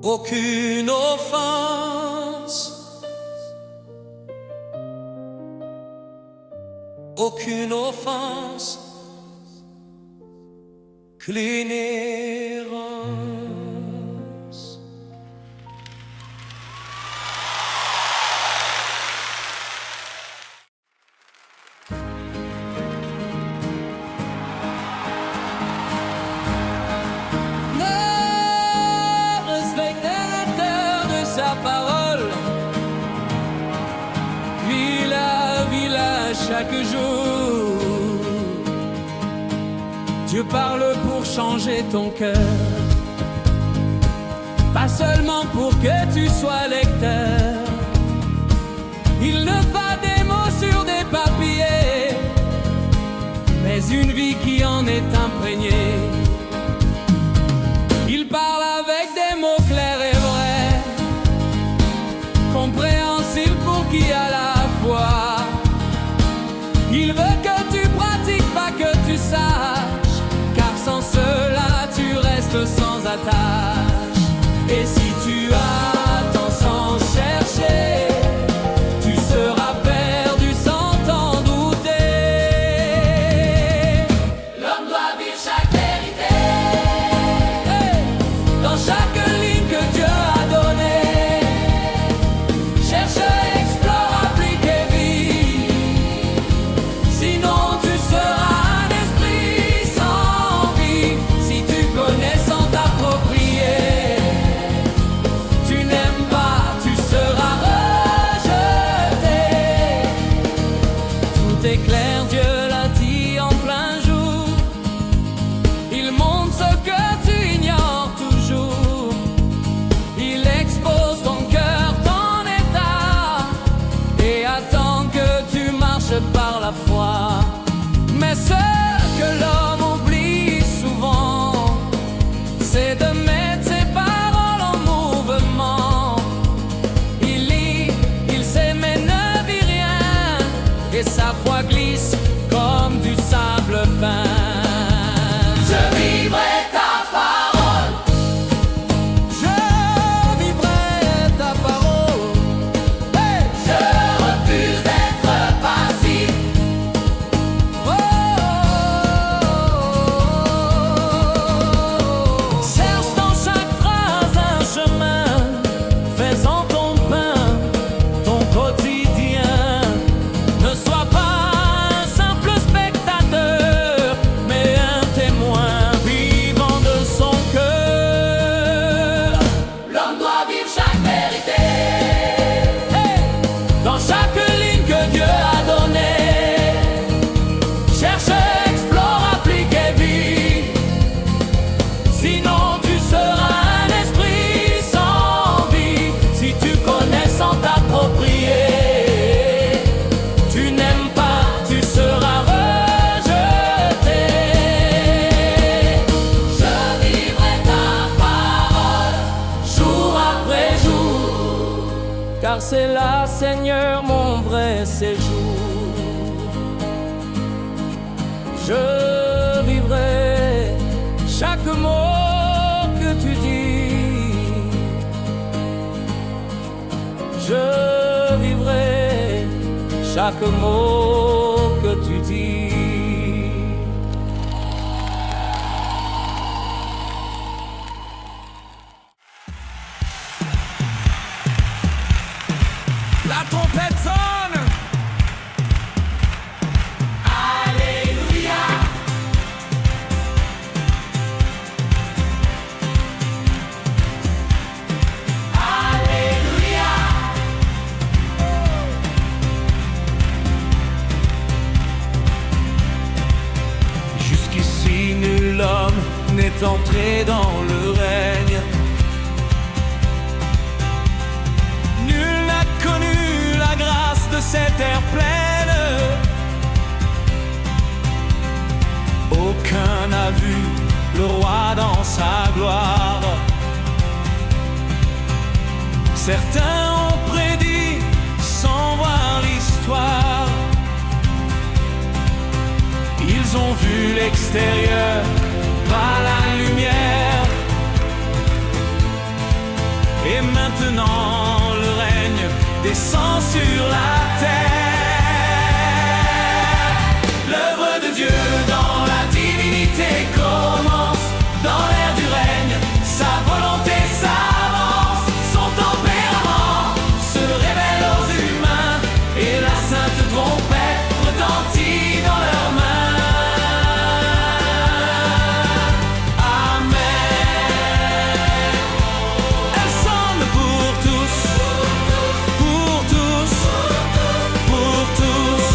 aucune offense, aucune offense, clénérance. Parole, village chaque jour. Dieu parle pour changer ton cœur, pas seulement pour que tu sois lecteur. Il ne pas des mots sur des papiers, mais une vie qui en est imprégnée. Il parle avec des mots clairs et vrais, compréhensible pour qui a la foi. Il veut que tu pratiques, pas que tu saches, car sans cela tu restes sans attache. Et si tu attends sans chercher, tu seras perdu sans t'en douter. L'homme doit vivre chaque vérité, dans chaque ligne que Dieu a donnée. Par la foi, mais ce que l'homme oublie souvent, c'est de mettre ses paroles en mouvement. Il lit, il sait mais ne vit rien, et sa foi glisse comme du sable fin. Je vivrai ta parole, je vivrai ta parole. Hey! Je refuse d'être passif. Cherche dans chaque phrase un chemin, fais-en ton pain, ton quotidien. Ne sois pas un simple spectateur, mais un témoin vivant de son cœur. L'homme doit vivre chaque vérité, dans chaque ligne que Dieu a donnée. Cherche, explore, applique et vis. Sinon tu seras un esprit sans vie. Si tu connais sans t'approprier, tu n'aimes pas, tu seras rejeté. Je vivrai ta parole jour après jour, car c'est là, Seigneur, mon vrai séjour. Je vivrai chaque mot que tu dis. Je vivrai chaque mot que tu dis. La trompette sonne. Alléluia. Alléluia. Jusqu'ici nul homme n'est entré dans le règne. Nul n'a connu la grâce de cette terre pleine. Aucun n'a vu le roi dans sa gloire. Certains ont prédit sans voir l'histoire. ont vu l'extérieur par la lumière. Et maintenant le règne descend sur la terre. L'œuvre de Dieu dans la divinité commence dans l'air du règne. Sa volonté s'avance, son tempérament se révèle aux humains, et la sainte trompette retentit dans leurs mains. Amen. Elle sonne pour tous, pour tous, pour tous.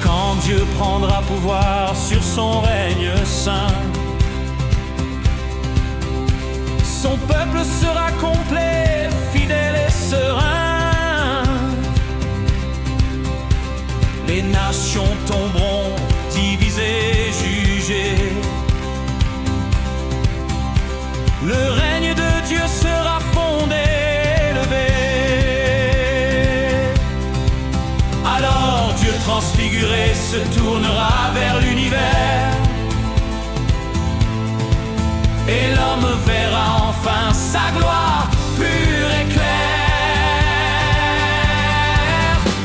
Quand Dieu prendra pouvoir sur son règne saint, son peuple sera complet, fidèle et serein. Les nations tomberont divisées, jugées. Le règne de Dieu sera fondé, élevé. Alors Dieu transfiguré se tournera vers l'univers, et l'homme verra enfin sa gloire pure et claire.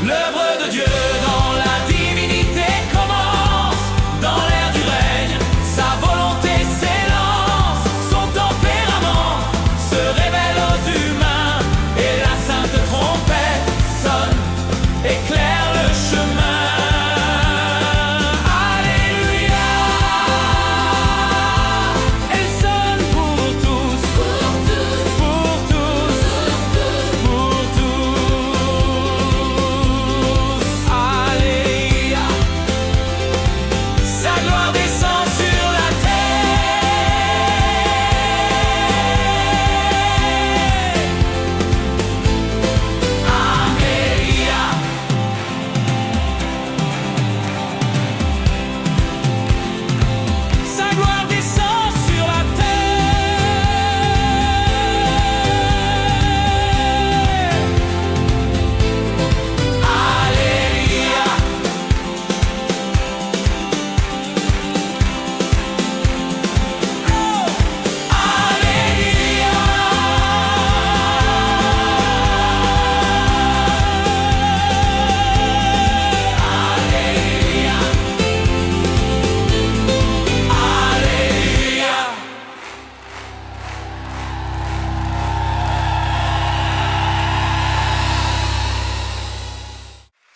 L'œuvre de Dieu dans la divinité commence dans l'air du règne. Sa volonté s'élance, son tempérament se révèle aux humains, et la sainte trompette sonne, éclaire le chemin.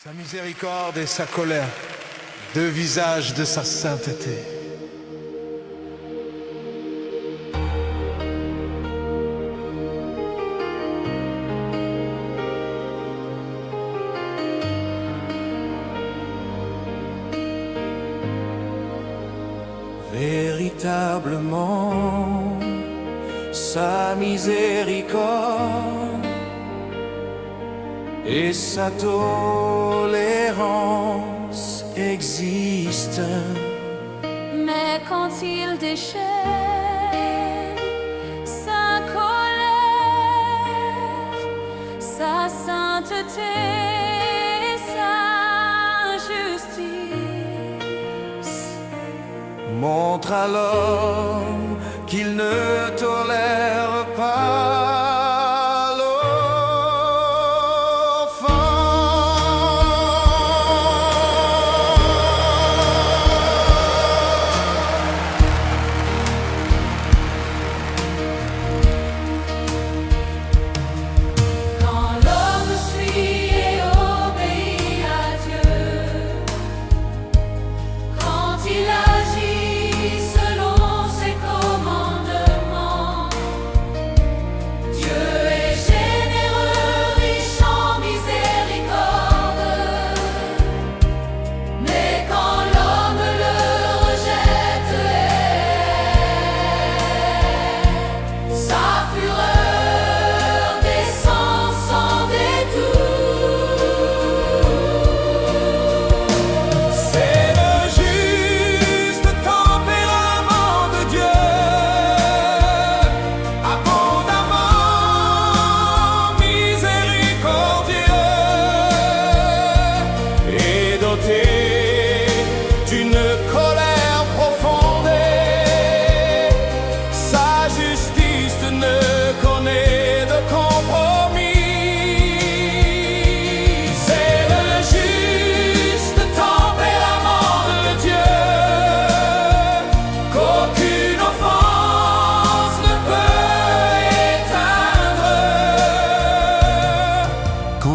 Sa miséricorde et sa colère, deux visages de sa sainteté. Véritablement, sa miséricorde et sa tolérance existent. Mais quand il déchaîne sa colère, sa sainteté, sa justice, montre à l'homme qu'il ne tolère pas il agit selon ses commandements.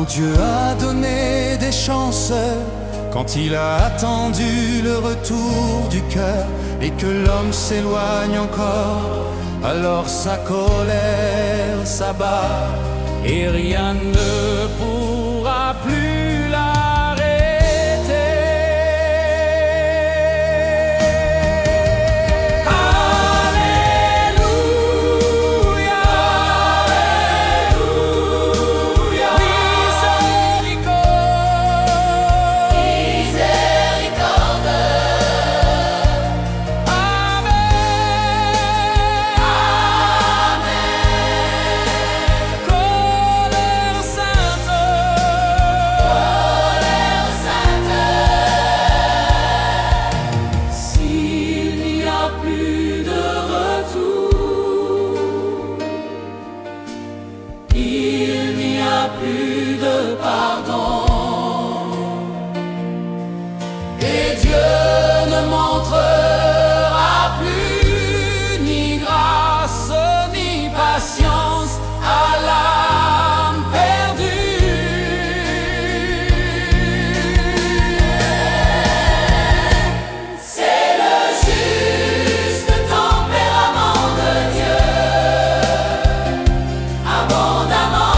Dieu a donné des chances, quand il a attendu le retour du cœur, et que l'homme s'éloigne encore, alors sa colère s'abat, et rien ne pourra plus l'arrêter. Alléluia, Alléluia, miséricorde, Miséricorde, colère sainte, colère sainte. s'il n'y a plus de retour, il n'y a plus de pardon, Et Dieu ne montrera plus ni grâce ni patience à l'âme perdue. C'est le juste tempérament de Dieu, abondamment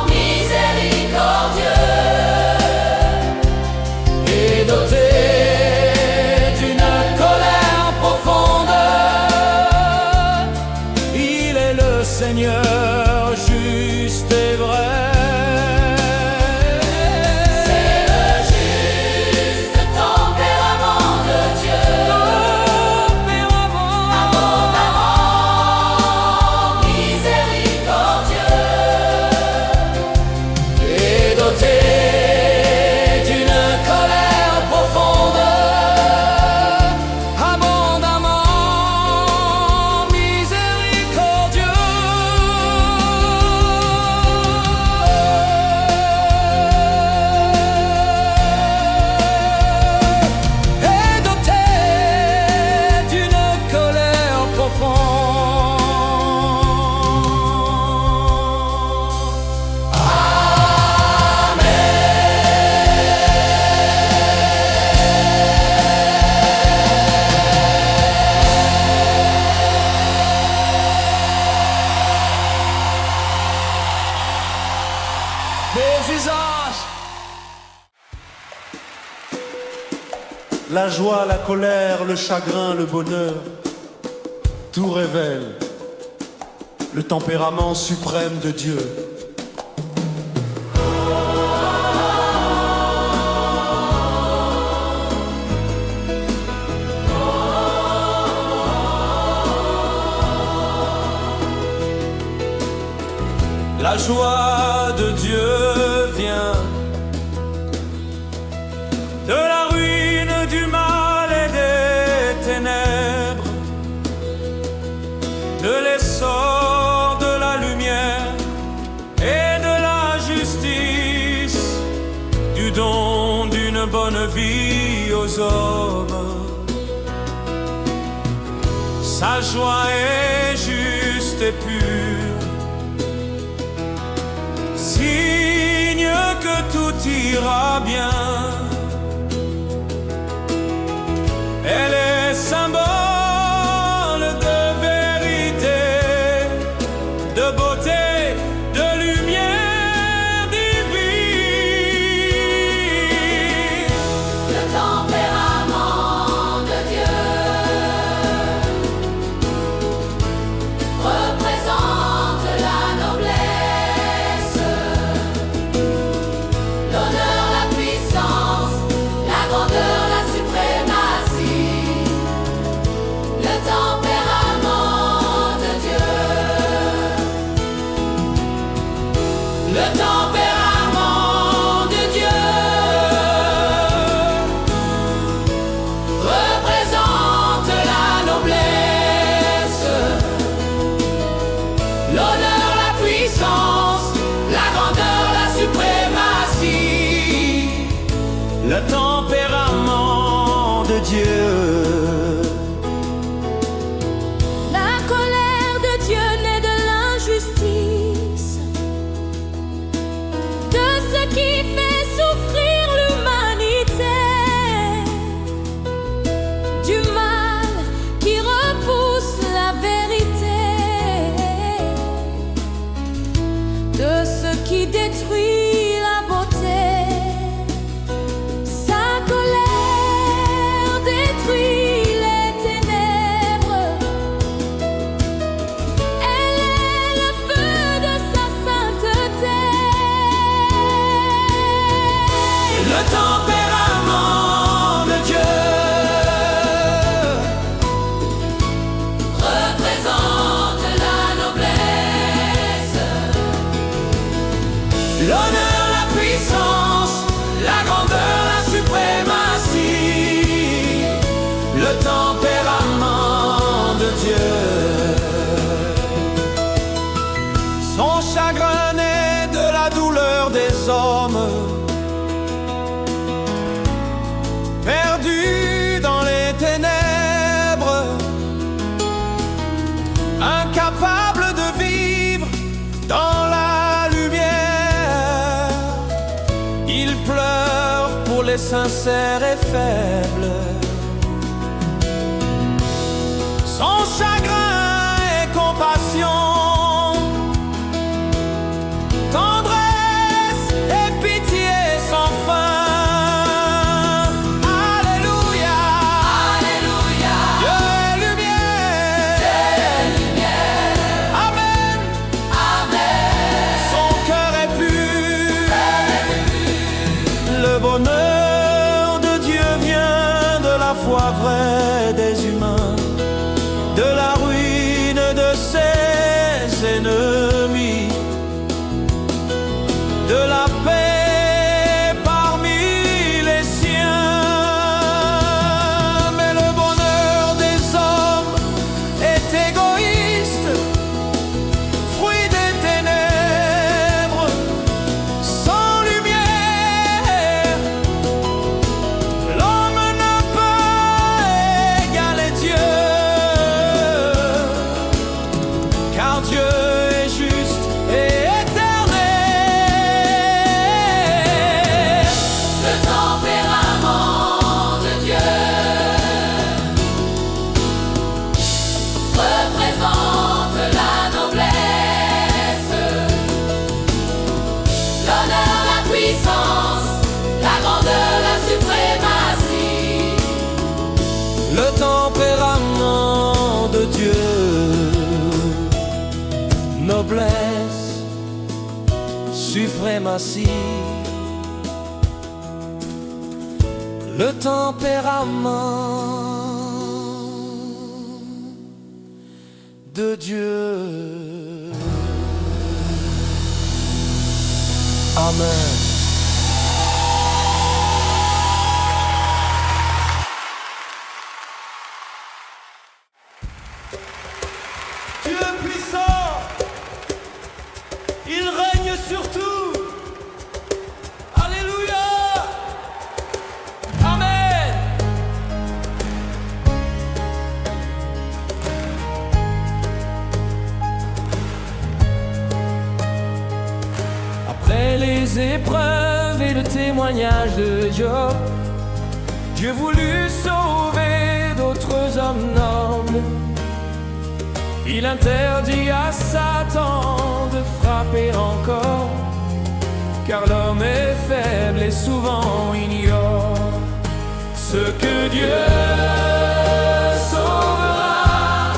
miséricordieux et doté d'une colère profonde. il est le Seigneur juste et vrai. C'est le juste tempérament de Dieu, abondamment miséricordieux et doté d'une colère profonde. Abondamment miséricordieux. Et doté d'une colère profonde. Des visages. La joie, la colère, le chagrin, le bonheur, tout révèle le tempérament suprême de Dieu. La joie de Dieu vient de la ruine du mal et des ténèbres, de l'essor de la lumière et de la justice, du don d'une bonne vie aux hommes. Sa joie est juste et pure, signe que tout ira bien. Elle est symbole de vérité, de beauté, de lumière divine. Le tempérament de Dieu représente la noblesse, l'honneur, la puissance, la grandeur, la suprématie. Le tempérament de Dieu. Le tempérament de Dieu représente la noblesse, l'honneur, la puissance, la grandeur, la suprématie. Le tempérament de Dieu. La colère de Dieu naît de l'injustice, qui détruit la beauté. Sa colère détruit les ténèbres. Elle est le feu de sa sainteté. Le tempérament de Dieu représente la noblesse, l'honneur, la puissance, la grandeur, la suprématie. Le tempérament de Dieu. Son chagrin naît de la douleur des hommes, perdus dans les ténèbres, incapables de vivre dans la lumière. Il pleure pour les sincères et faibles. Son chagrin est compassion, tendresse et pitié sans fin. Alléluia, Alléluia, Dieu est lumière. Amen, Amen. son cœur est pur. Le bonheur de Dieu vient de la foi vraie des humains, de la ruine de ses ennemis, de la paix parmi les siens. Mais le bonheur des hommes est égoïste, fruit des ténèbres, sans lumière. L'homme ne peut égaler Dieu, car Dieu est juste et éternel. Le tempérament de Dieu représente la noblesse, l'honneur, la puissance, la grandeur, la suprématie. Le tempérament de Dieu, noblesse, suprématie. Le tempérament de Dieu. Amen. Dieu puissant, il règne sur tout. Alléluia. Amen. Après les épreuves et le témoignage de Job, Dieu voulut sauver d'autres hommes nobles. Il interdit à Satan de frapper encore, car l'homme est faible et souvent ignore ce que Dieu sauvera.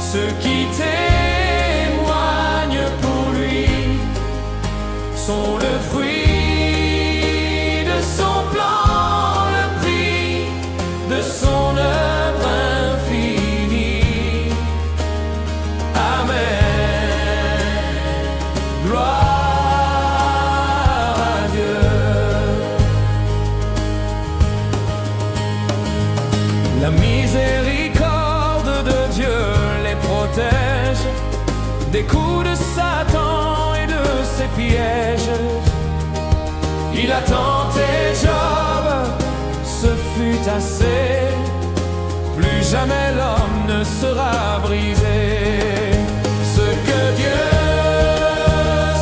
Ceux qui témoignent pour lui sont le fruit de son plan, le prix de son œuvre infinie. Amen. Gloire à Dieu. La miséricorde de Dieu les protège des coups de Satan et de ses pièges. Il a tenté Job, ce fut assez. Plus jamais l'homme ne sera brisé. Ce que Dieu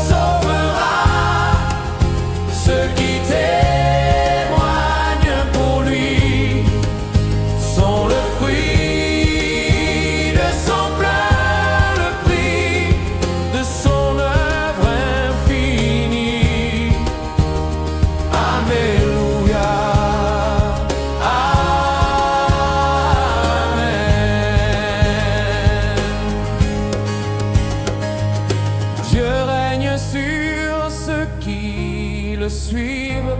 sauvera, ceux qui témoignent pour lui sont le fruit de son plan, le prix de son œuvre infinie. qui le suivent.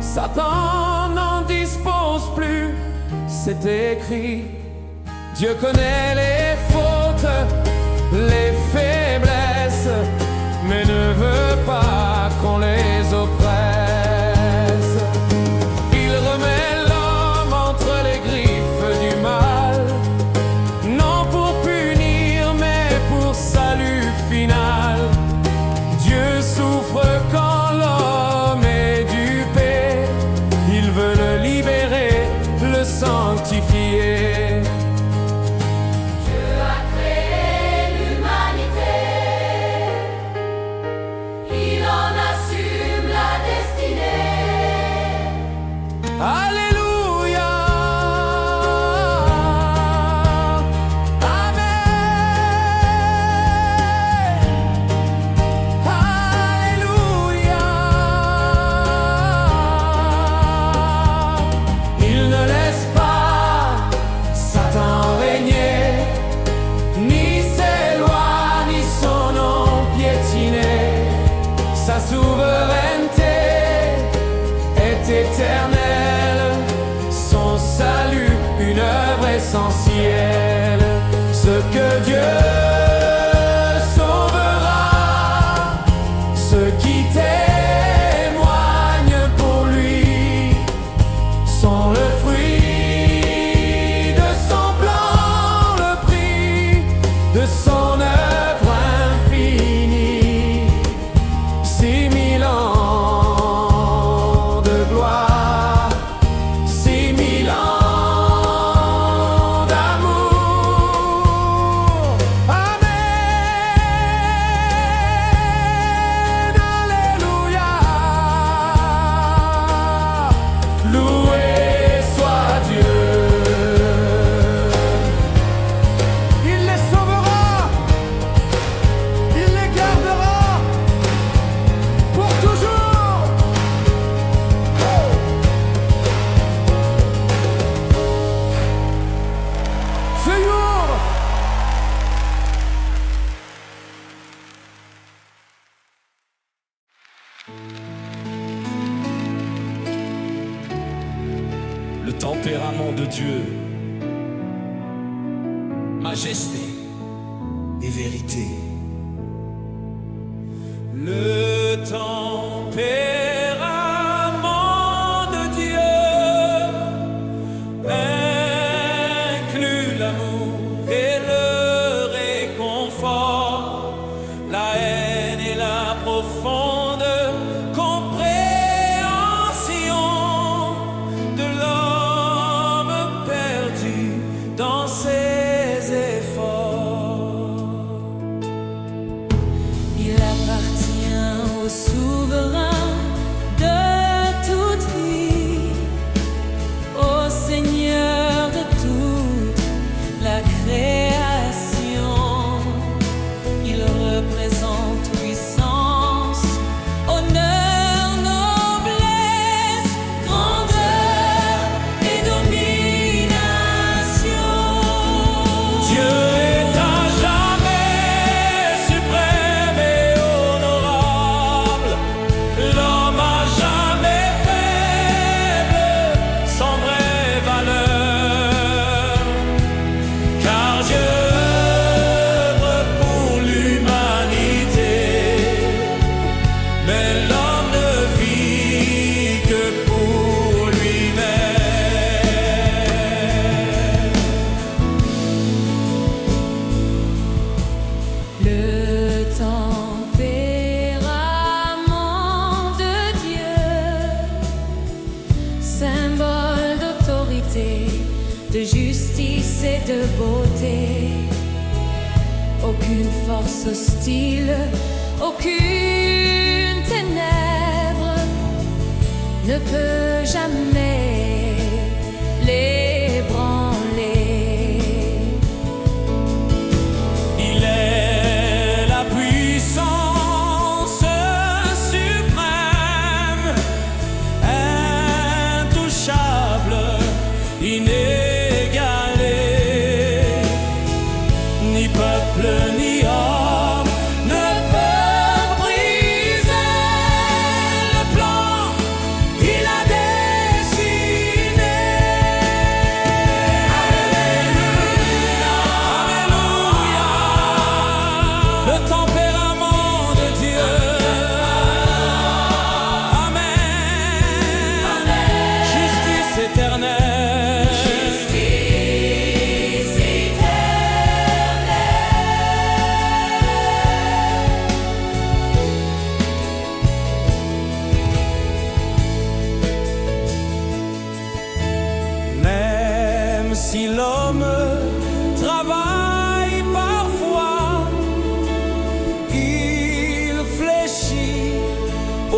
Satan n'en dispose plus, c'est écrit. Dieu connaît les fautes, les faiblesses, mais ne veut pas qu'on les oppresse. Il remet l'homme entre les griffes du mal, non pour punir, mais pour salut final. Dieu souffre quand l'homme est dupé, il veut le libérer, le sanctifier. Dieu a créé l'humanité, il en assume la destinée. Alléluia, Amen, Alléluia. Il ne laisse pas Satan régner, ni ses lois, ni son nom piétiner. Sa souveraineté est éternelle, son salut une œuvre essentielle. Ce que Dieu sauvera, ceux qui témoignent pour lui sont le fruit de son plan, le prix de son œuvre infinie. 6000 ans de gloire, 6000 ans d'amour. Amen, Alléluia. Loué soit Dieu. Il les sauvera, il les gardera pour toujours. Seigneur. Le tempérament de Dieu, majesté et vérité. Le tempérament de Dieu inclut l'amour et le réconfort, la haine et la profonde compréhension de l'homme perdu dans ses efforts. Il appartient au souverain de toute vie, au Seigneur de toute la création. Il représente puissance, honneur, noblesse, grandeur et domination. Dieu est à jamais suprême et honorable. L'homme à jamais faible, sans vraie valeur. Car Dieu œuvre pour l'humanité, mais l'homme ne vit que pour lui-même. Le tempérament de Dieu, symbole d'autorité, de justice et de beauté. Aucune force hostile, aucune ténèbre ne peut jamais l'ébranler. Il est la puissance suprême, intouchable, inégalé. Ni peuple ni homme ne peuvent briser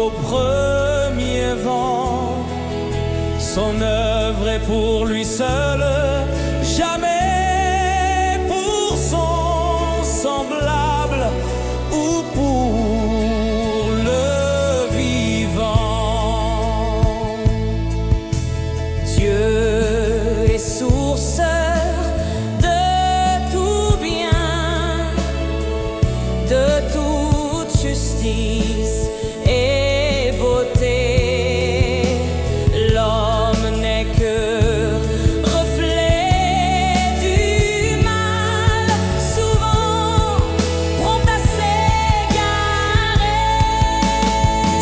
au premier vent. Son œuvre est pour lui seul, jamais pour son semblable ou pour le vivant. Dieu est source de tout bien, de toute justice et beauté. L'homme n'est que reflet du mal, souvent prompt à s'égarer.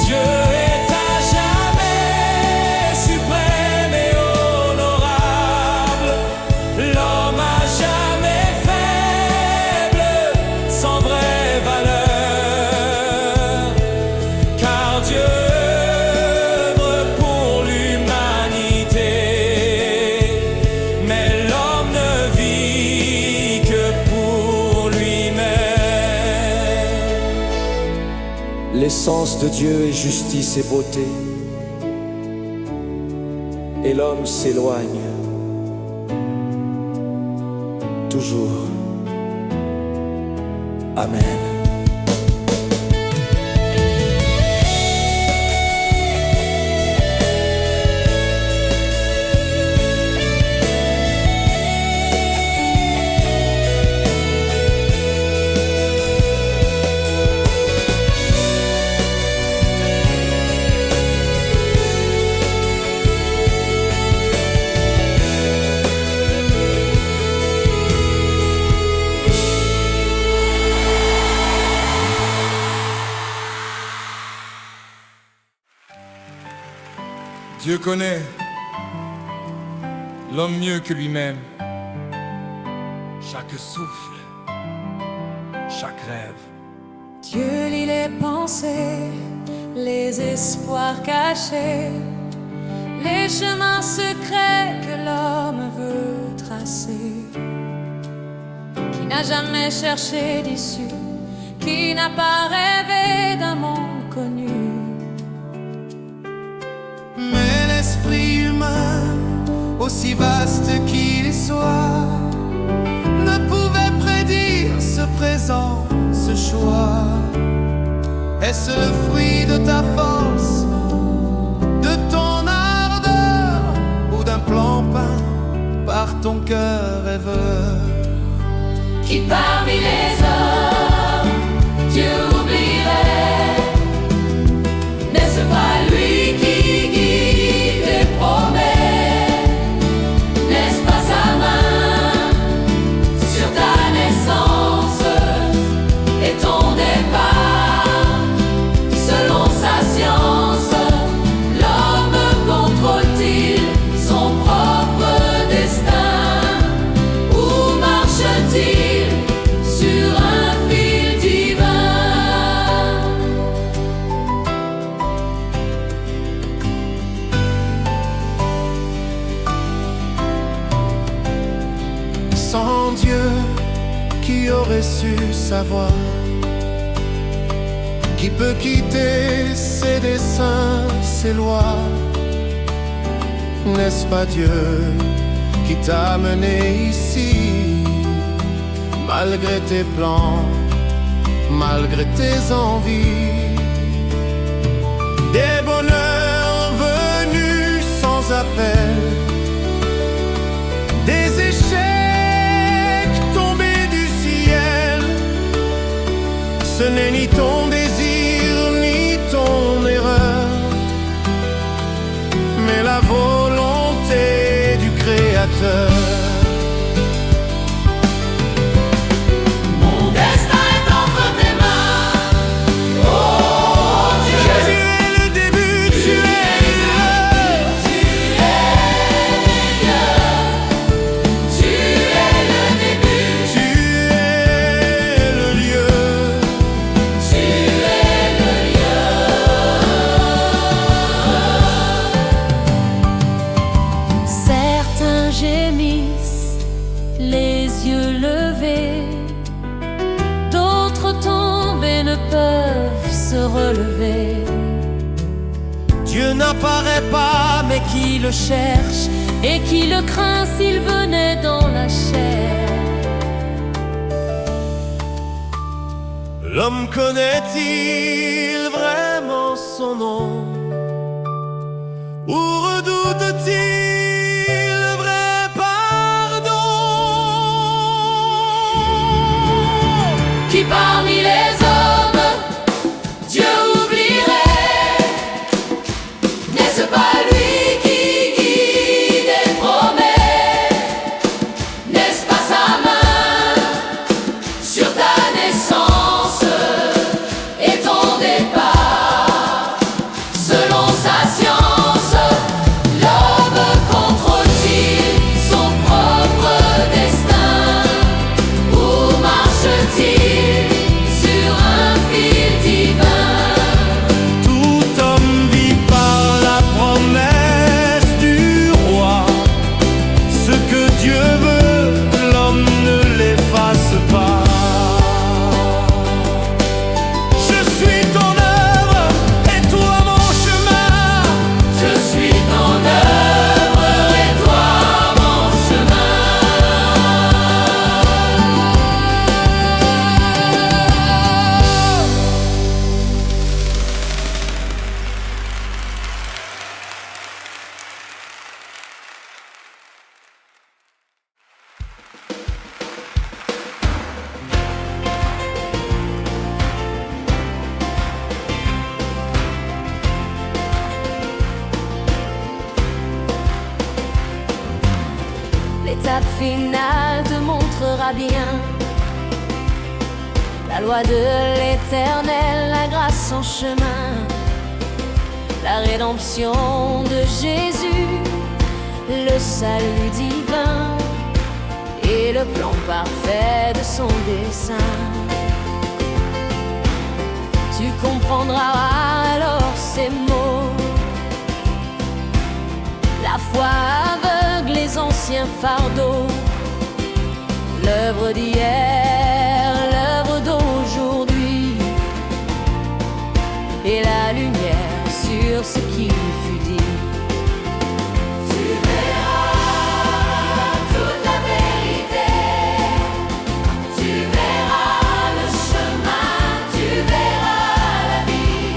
Dieu est à jamais suprême et honorable, l'homme à jamais faible, sans vraie valeur, car Dieu œuvre pour l'humanité, mais l'homme ne vit que pour lui-même. L'essence de Dieu est justice et beauté, et l'homme s'éloigne toujours. Amen. Dieu connaît l'homme mieux que lui-même. Chaque souffle, chaque rêve. Dieu lit les pensées, les espoirs cachés, les chemins secrets que l'homme veut tracer. Qui n'a jamais cherché d'issue, qui n'a pas rêvé d'un monde connu. Mais l'esprit humain, aussi vaste qu'il soit, ne pouvait prédire ce présent, ce choix. Est-ce le fruit de ta force, de ton ardeur, ou d'un plan peint par ton cœur rêveur? Qui parmi les hommes Dieu oublierait? N'est-ce pas lui qui guide et promet? N'est-ce pas sa main sur ta naissance et ton départ? Selon sa science, l'homme contrôle-t-il son propre destin? Ou marche-t-il sur un fil divin? Sans Dieu, qui aurait su savoir? Qui peut quitter ses desseins, ses lois? N'est-ce pas Dieu qui t'a mené ici, malgré tes plans, malgré tes envies? Des bonheurs venus sans appel, des échecs tombés du ciel. Ce n'est ni ton désir, ni ton erreur, mais la volonté du Créateur. Mon destin est entre tes mains, oh Dieu. Tu es le début, tu es Tu es le début, tu es le lieu. tu es le lieu. Certains gémissent, les yeux levés, d'autres tombent et ne peuvent se relever. Dieu n'apparaît pas, mais qui le cherche et qui le craint s'il venait dans la chair. l'homme connaît-il vraiment son nom? Ou redoute-t-il le vrai pardon? Qui parmi les hommes Dieu oublierait? N'est-ce pas lui qui guide et promet? N'est-ce pas sa main sur ta naissance et ton départ? Selon sa science, l'homme contrôle-t-il son propre destin? Ou marche-t-il sur un fil divin? Tout homme vit par la promesse du roi. Ce que Dieu veut, l'homme ne l'efface pas. Je suis ton œuvre et toi mon chemin. Je suis ton œuvre et toi mon chemin. L'étape finale te montrera bien la loi de l'Éternel, la grâce en chemin, la rédemption de Jésus, le salut divin et le plan parfait de son dessein. Tu comprendras alors ces mots, la foi aveugle les anciens fardeaux, l'œuvre d'hier, l'œuvre d'aujourd'hui, et la lumière sur ce qui fut dit. Tu verras toute la vérité, tu verras le chemin, tu verras la vie,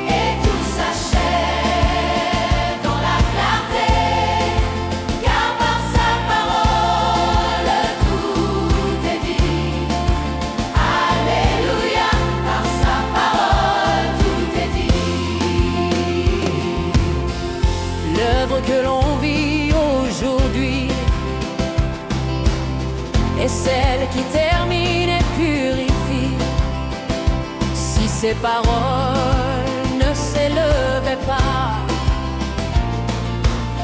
et tout s'achève dans la clarté, car par sa parole tout est dit. Alléluia, par sa parole tout est dit. L'œuvre que l'on vit aujourd'hui est celle qui termine et purifie. Si ces paroles ne s'élevaient pas,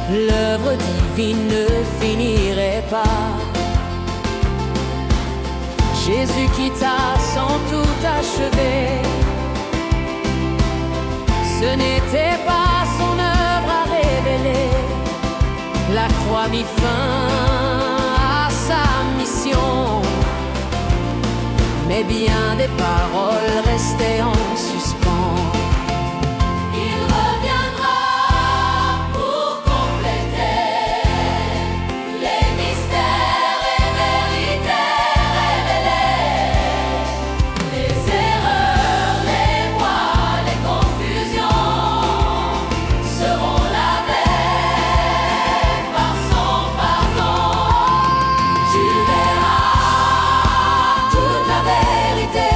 l'œuvre divine ne finirait pas. Jésus quitta sans tout achever. Ce n'était pas son œuvre à révéler. La croix mit fin à sa mission, mais bien des paroles restaient en suspens. Il reviendra pour compléter les mystères et vérités révélés, les erreurs, les voies, les confusions seront lavées par son pardon. Tu verras toute la vérité,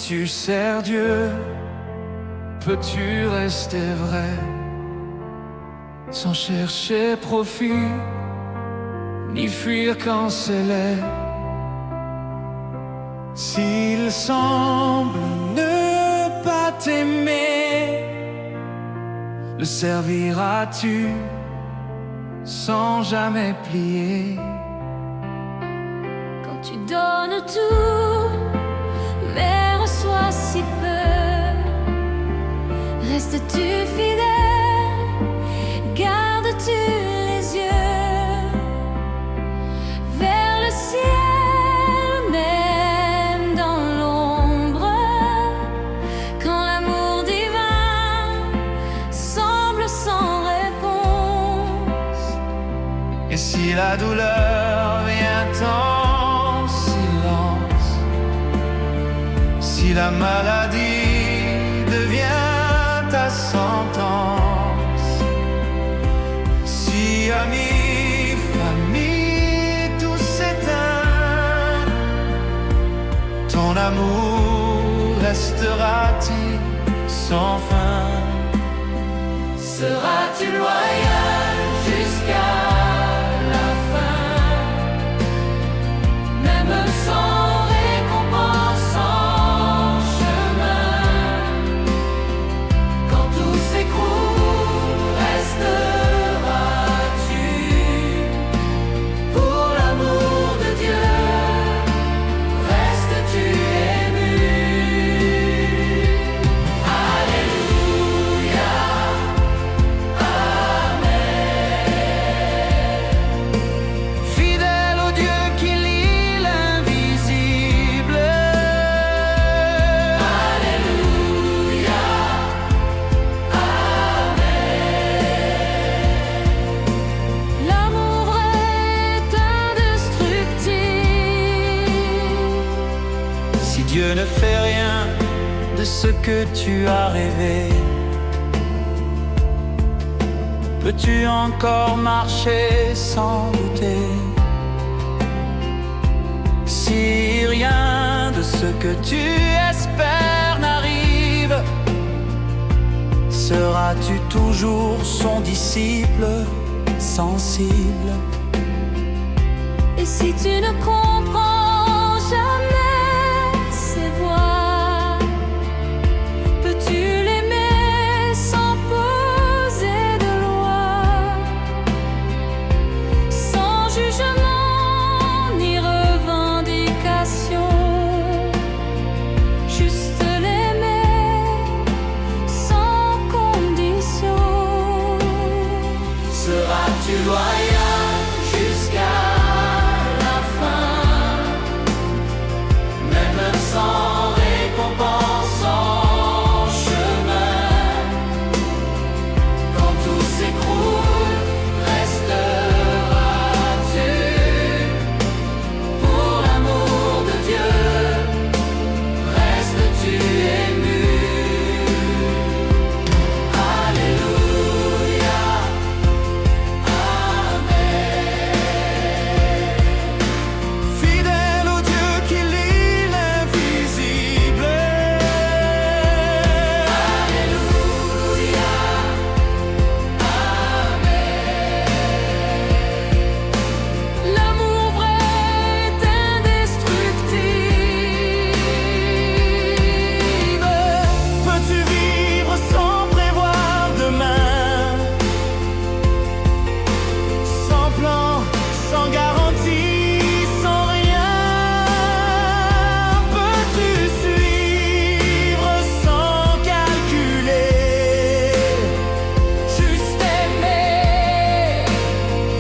tu sers Dieu, peux-tu rester vrai sans chercher profit, ni fuir quand c'est laid? S'il semble ne pas t'aimer, le serviras-tu sans jamais plier? Quand tu donnes tout, mais reçois si peu, restes-tu fidèle? Gardes-tu les yeux vers le ciel, même dans l'ombre, quand l'amour divin semble sans réponse? Et si la douleur vient en silence, si la maladie devient ta sentence, si amis, famille, tout s'éteint, ton amour restera-t-il sans fin? Seras-tu loyal jusqu'à la fin, même sans récompense en chemin? Quand tout s'écroule, resteras-tu pour l'amour de Dieu? Restes-tu ému? Alléluia. Fidèle au Dieu qui lit l'invisible, Alléluia. L'amour vrai est indestructible. si Dieu ne fait rien de ce que tu as rêvé, peux-tu encore marcher sans douter? Si rien de ce que tu espères n'arrive, seras-tu toujours son disciple sensible? Et si tu ne comprends jamais ses voix, peux-tu l'aimer sans poser de loi, sans jugement ni revendication, juste l'aimer sans condition? Seras-tu loyal jusqu'à la fin, même sans récompense en chemin? Quand tout s'écroule, resteras-tu pour l'amour de Dieu? Restes-tu ému? Alléluia. Fidèle au Dieu qui lit l'invisible, Alléluia. L'amour vrai est indestructible. peux-tu vivre sans prévoir demain, sans plan, sans garantie, sans rien? Peux-tu suivre sans calculer, Juste aimer,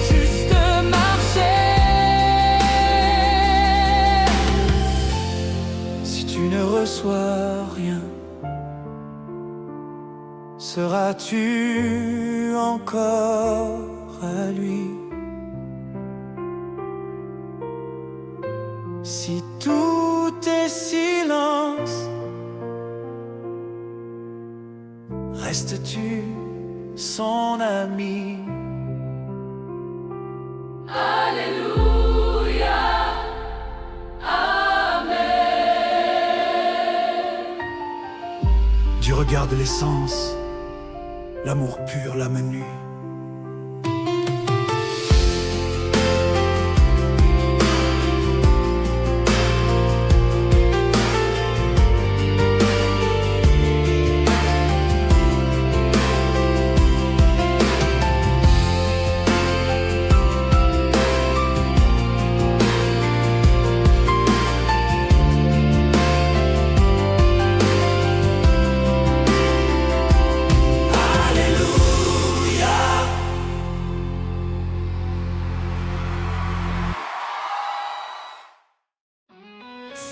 juste marcher. si tu ne reçois rien? Seras-tu encore à lui? Si tout est silence, restes-tu son ami? Alléluia. Amen. Regarde l'essence, l'amour pur, l'âme nue.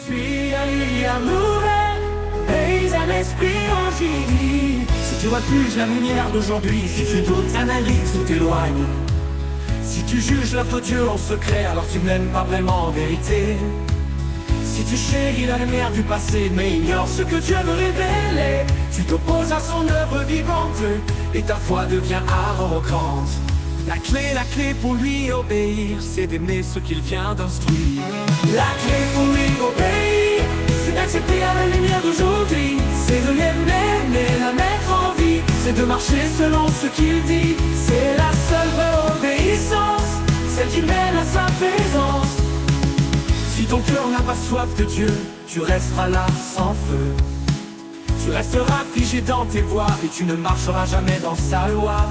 Suis la lumière nouvelle, et un esprit en génie. Si tu refuses la lumière d'aujourd'hui, si tu doutes, analyses ou t'éloignes, si tu juges l'œuvre de Dieu en secret, alors tu ne l'aimes pas vraiment en vérité. Si tu chéris la lumière du passé, mais ignores ce que Dieu veut révéler, tu t'opposes à son œuvre vivante, et ta foi devient arrogante. La clé pour lui obéir, c'est d'aimer ce qu'il vient d'instruire. La clé pour lui obéir, c'est d'accepter à la lumière d'aujourd'hui, c'est de l'aimer, mais la mettre en vie, c'est de marcher selon ce qu'il dit. C'est la seule vraie obéissance, celle qui mène à sa présence. Si ton cœur n'a pas soif de Dieu, tu resteras là sans feu. Tu resteras figé dans tes voies et tu ne marcheras jamais dans sa loi.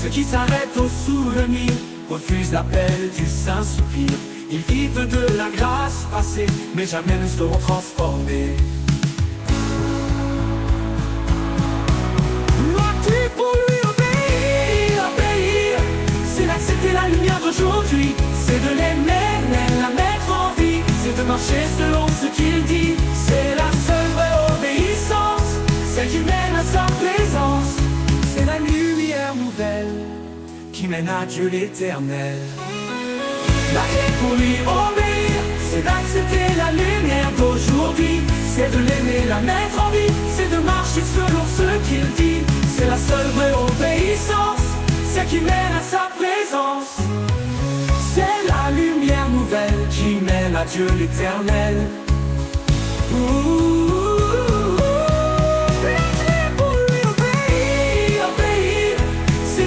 Ceux qui s'arrêtent au souvenir refusent l'appel du saint soupir. Ils vivent de la grâce passée, mais jamais ne seront transformés. La clé pour lui obéir, c'est d'accepter la lumière d'aujourd'hui, c'est de l'aimer, mais la mettre en vie, c'est de marcher selon ce qu'il dit. C'est la seule vraie obéissance, celle qui mène à sa présence. C'est la lumière nouvelle qui mène à Dieu l'éternel. La clé pour lui obéir, c'est d'accepter la lumière d'aujourd'hui, c'est de l'aimer, la mettre en vie, c'est de marcher selon ce qu'il dit. C'est la seule vraie obéissance, celle qui mène à sa présence. C'est la lumière nouvelle qui mène à Dieu l'éternel.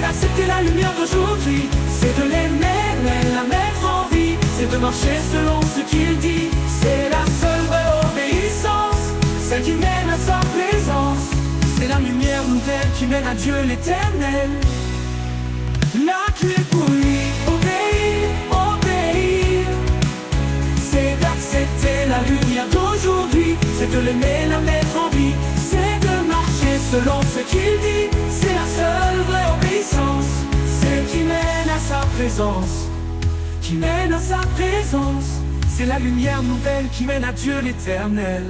D'accepter la lumière d'aujourd'hui, c'est de l'aimer, mais la mettre en vie, c'est de marcher selon ce qu'il dit. C'est la seule vraie obéissance, celle qui mène à sa présence. C'est la lumière nouvelle qui mène à Dieu l'éternel. La clé pour lui obéir, c'est d'accepter la lumière d'aujourd'hui, c'est de l'aimer, la mettre en vie, c'est de marcher selon ce qu'il dit. C'est la seule vraie obéissance, celle qui mène à sa présence, qui mène à sa présence. C'est la lumière nouvelle qui mène à Dieu l'éternel.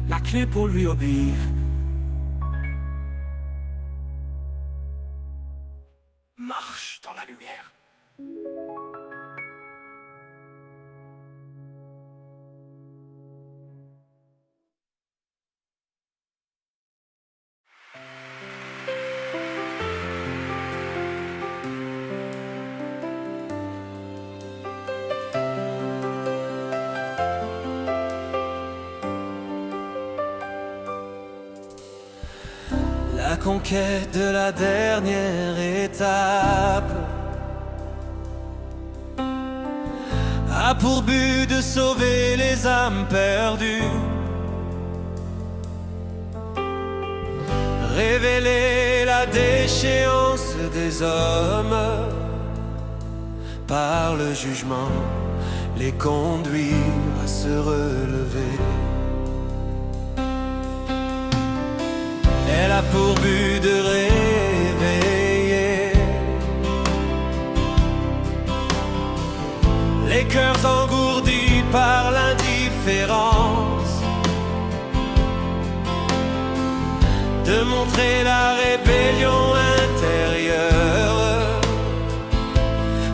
La clé pour lui obéir. Marche dans la lumière. La conquête de la dernière étape a pour but de sauver les âmes perdues, révéler la déchéance des hommes, par le jugement les conduire à se relever. Elle a pour but de réveiller les cœurs engourdis par l'indifférence, de montrer la rébellion intérieure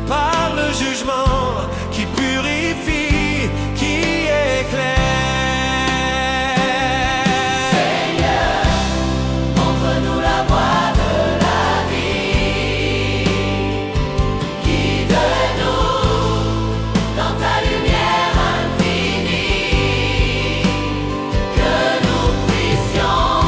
par le jugement qui purifie, qui éclaire. Que nous puissions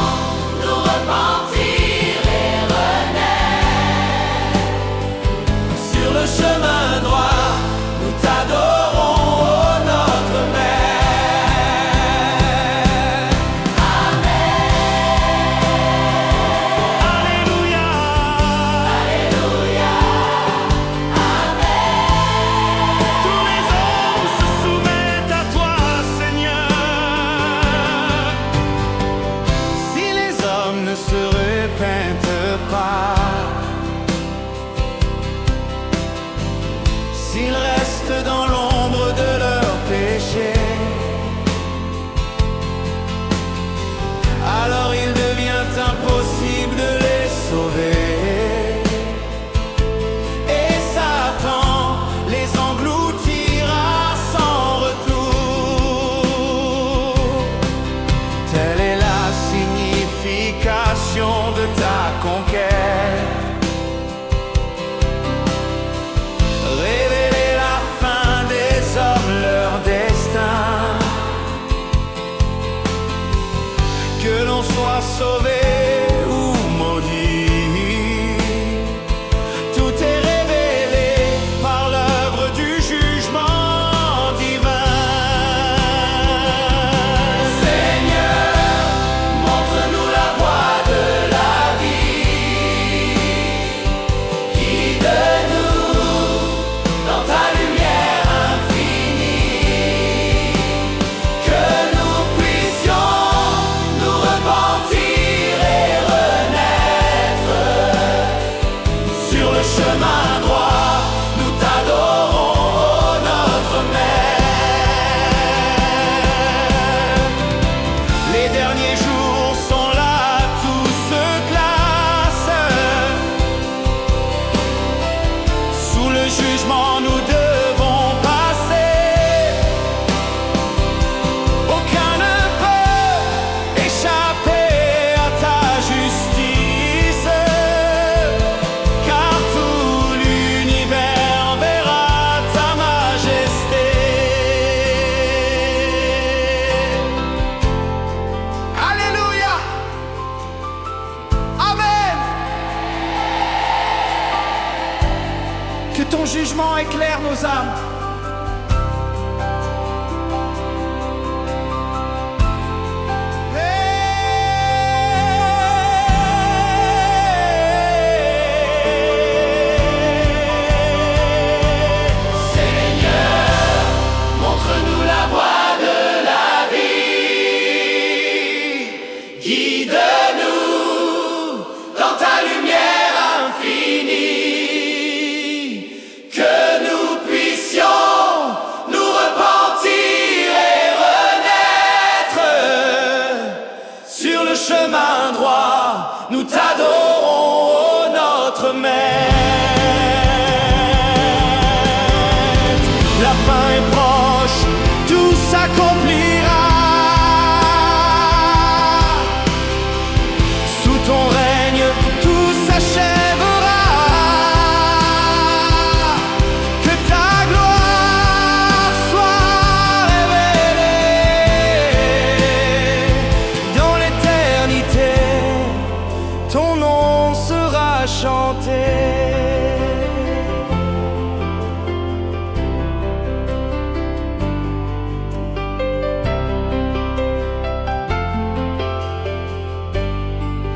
restent dans l'ombre de leurs péchés. Alors il devient impossible de les sauver. Et Satan les engloutira sans retour. Telle est la signification de ta conquête. Révéler la fin des hommes, leur destin. Que l'on soit sauvé ou maudit, tout est révélé par l'œuvre du jugement divin. Seigneur, montre-nous la voie de la vie. Guide-nous dans ta lumière infinie. Que nous puissions nous repentir et renaître. Sur le chemin droit, nous t'adorons, ô notre Maître. Les derniers jours sont là, tout se classe. Sous le jugement, nous devons passer. Aucun ne peut échapper à ta justice, car tout l'univers verra ta majesté. Alléluia. Amen. Que ton jugement éclaire nos âmes. Seigneur, montre-nous la voie de la vie. Guide-nous dans ta lumière infinie. Que nous puissions nous repentir et renaître. Sur le chemin droit, nous t'adorons, ô notre Maître. La fin est proche, tout s'accomplira. Sous ton règne, tout s'achèvera. Que ta gloire soit révélée. Dans l'éternité, ton nom sera chanté.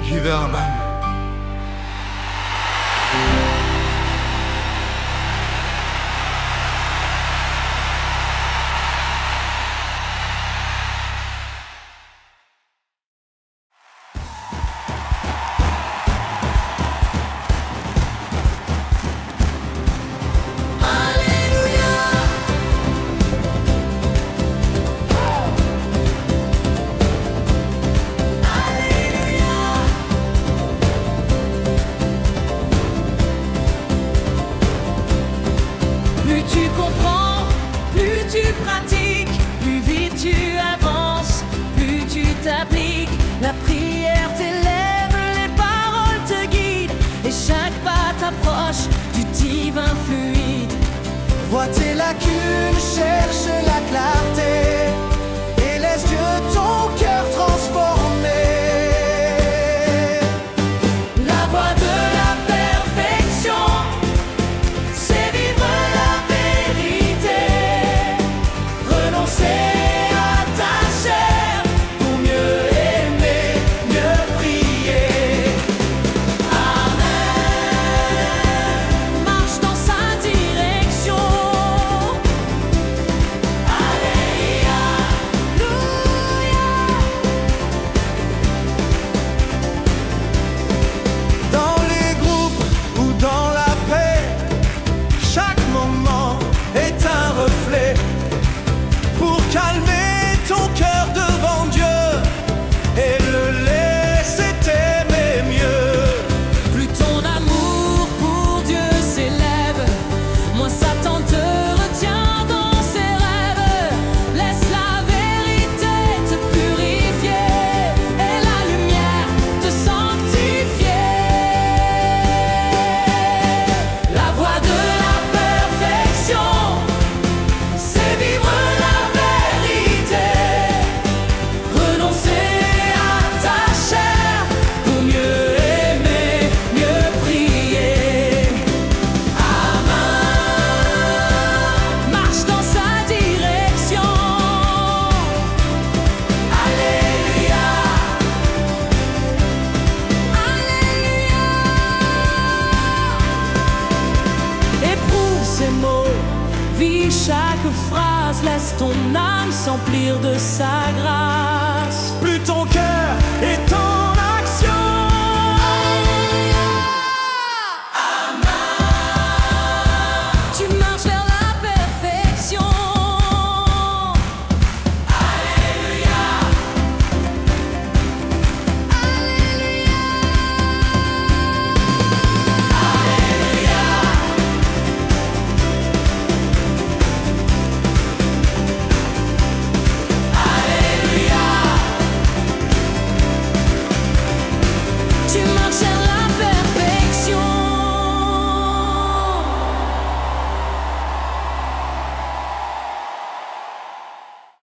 Giverman. Plus tu comprends, plus tu pratiques, plus vite tu avances, plus tu t'appliques. La prière t'élève, les paroles te guident, et chaque pas t'approche du divin fluide. Vois tes lacunes, cherche la clarté, et laisse Dieu ton cœur transformer. La voie de la perfection, c'est vivre la vérité. Renoncer à ta chair pour mieux aimer, mieux prier. Amen. Marche dans sa direction. Alléluia. Vis chaque phrase, laisse ton âme s'emplir de sa grâce. Plus ton cœur est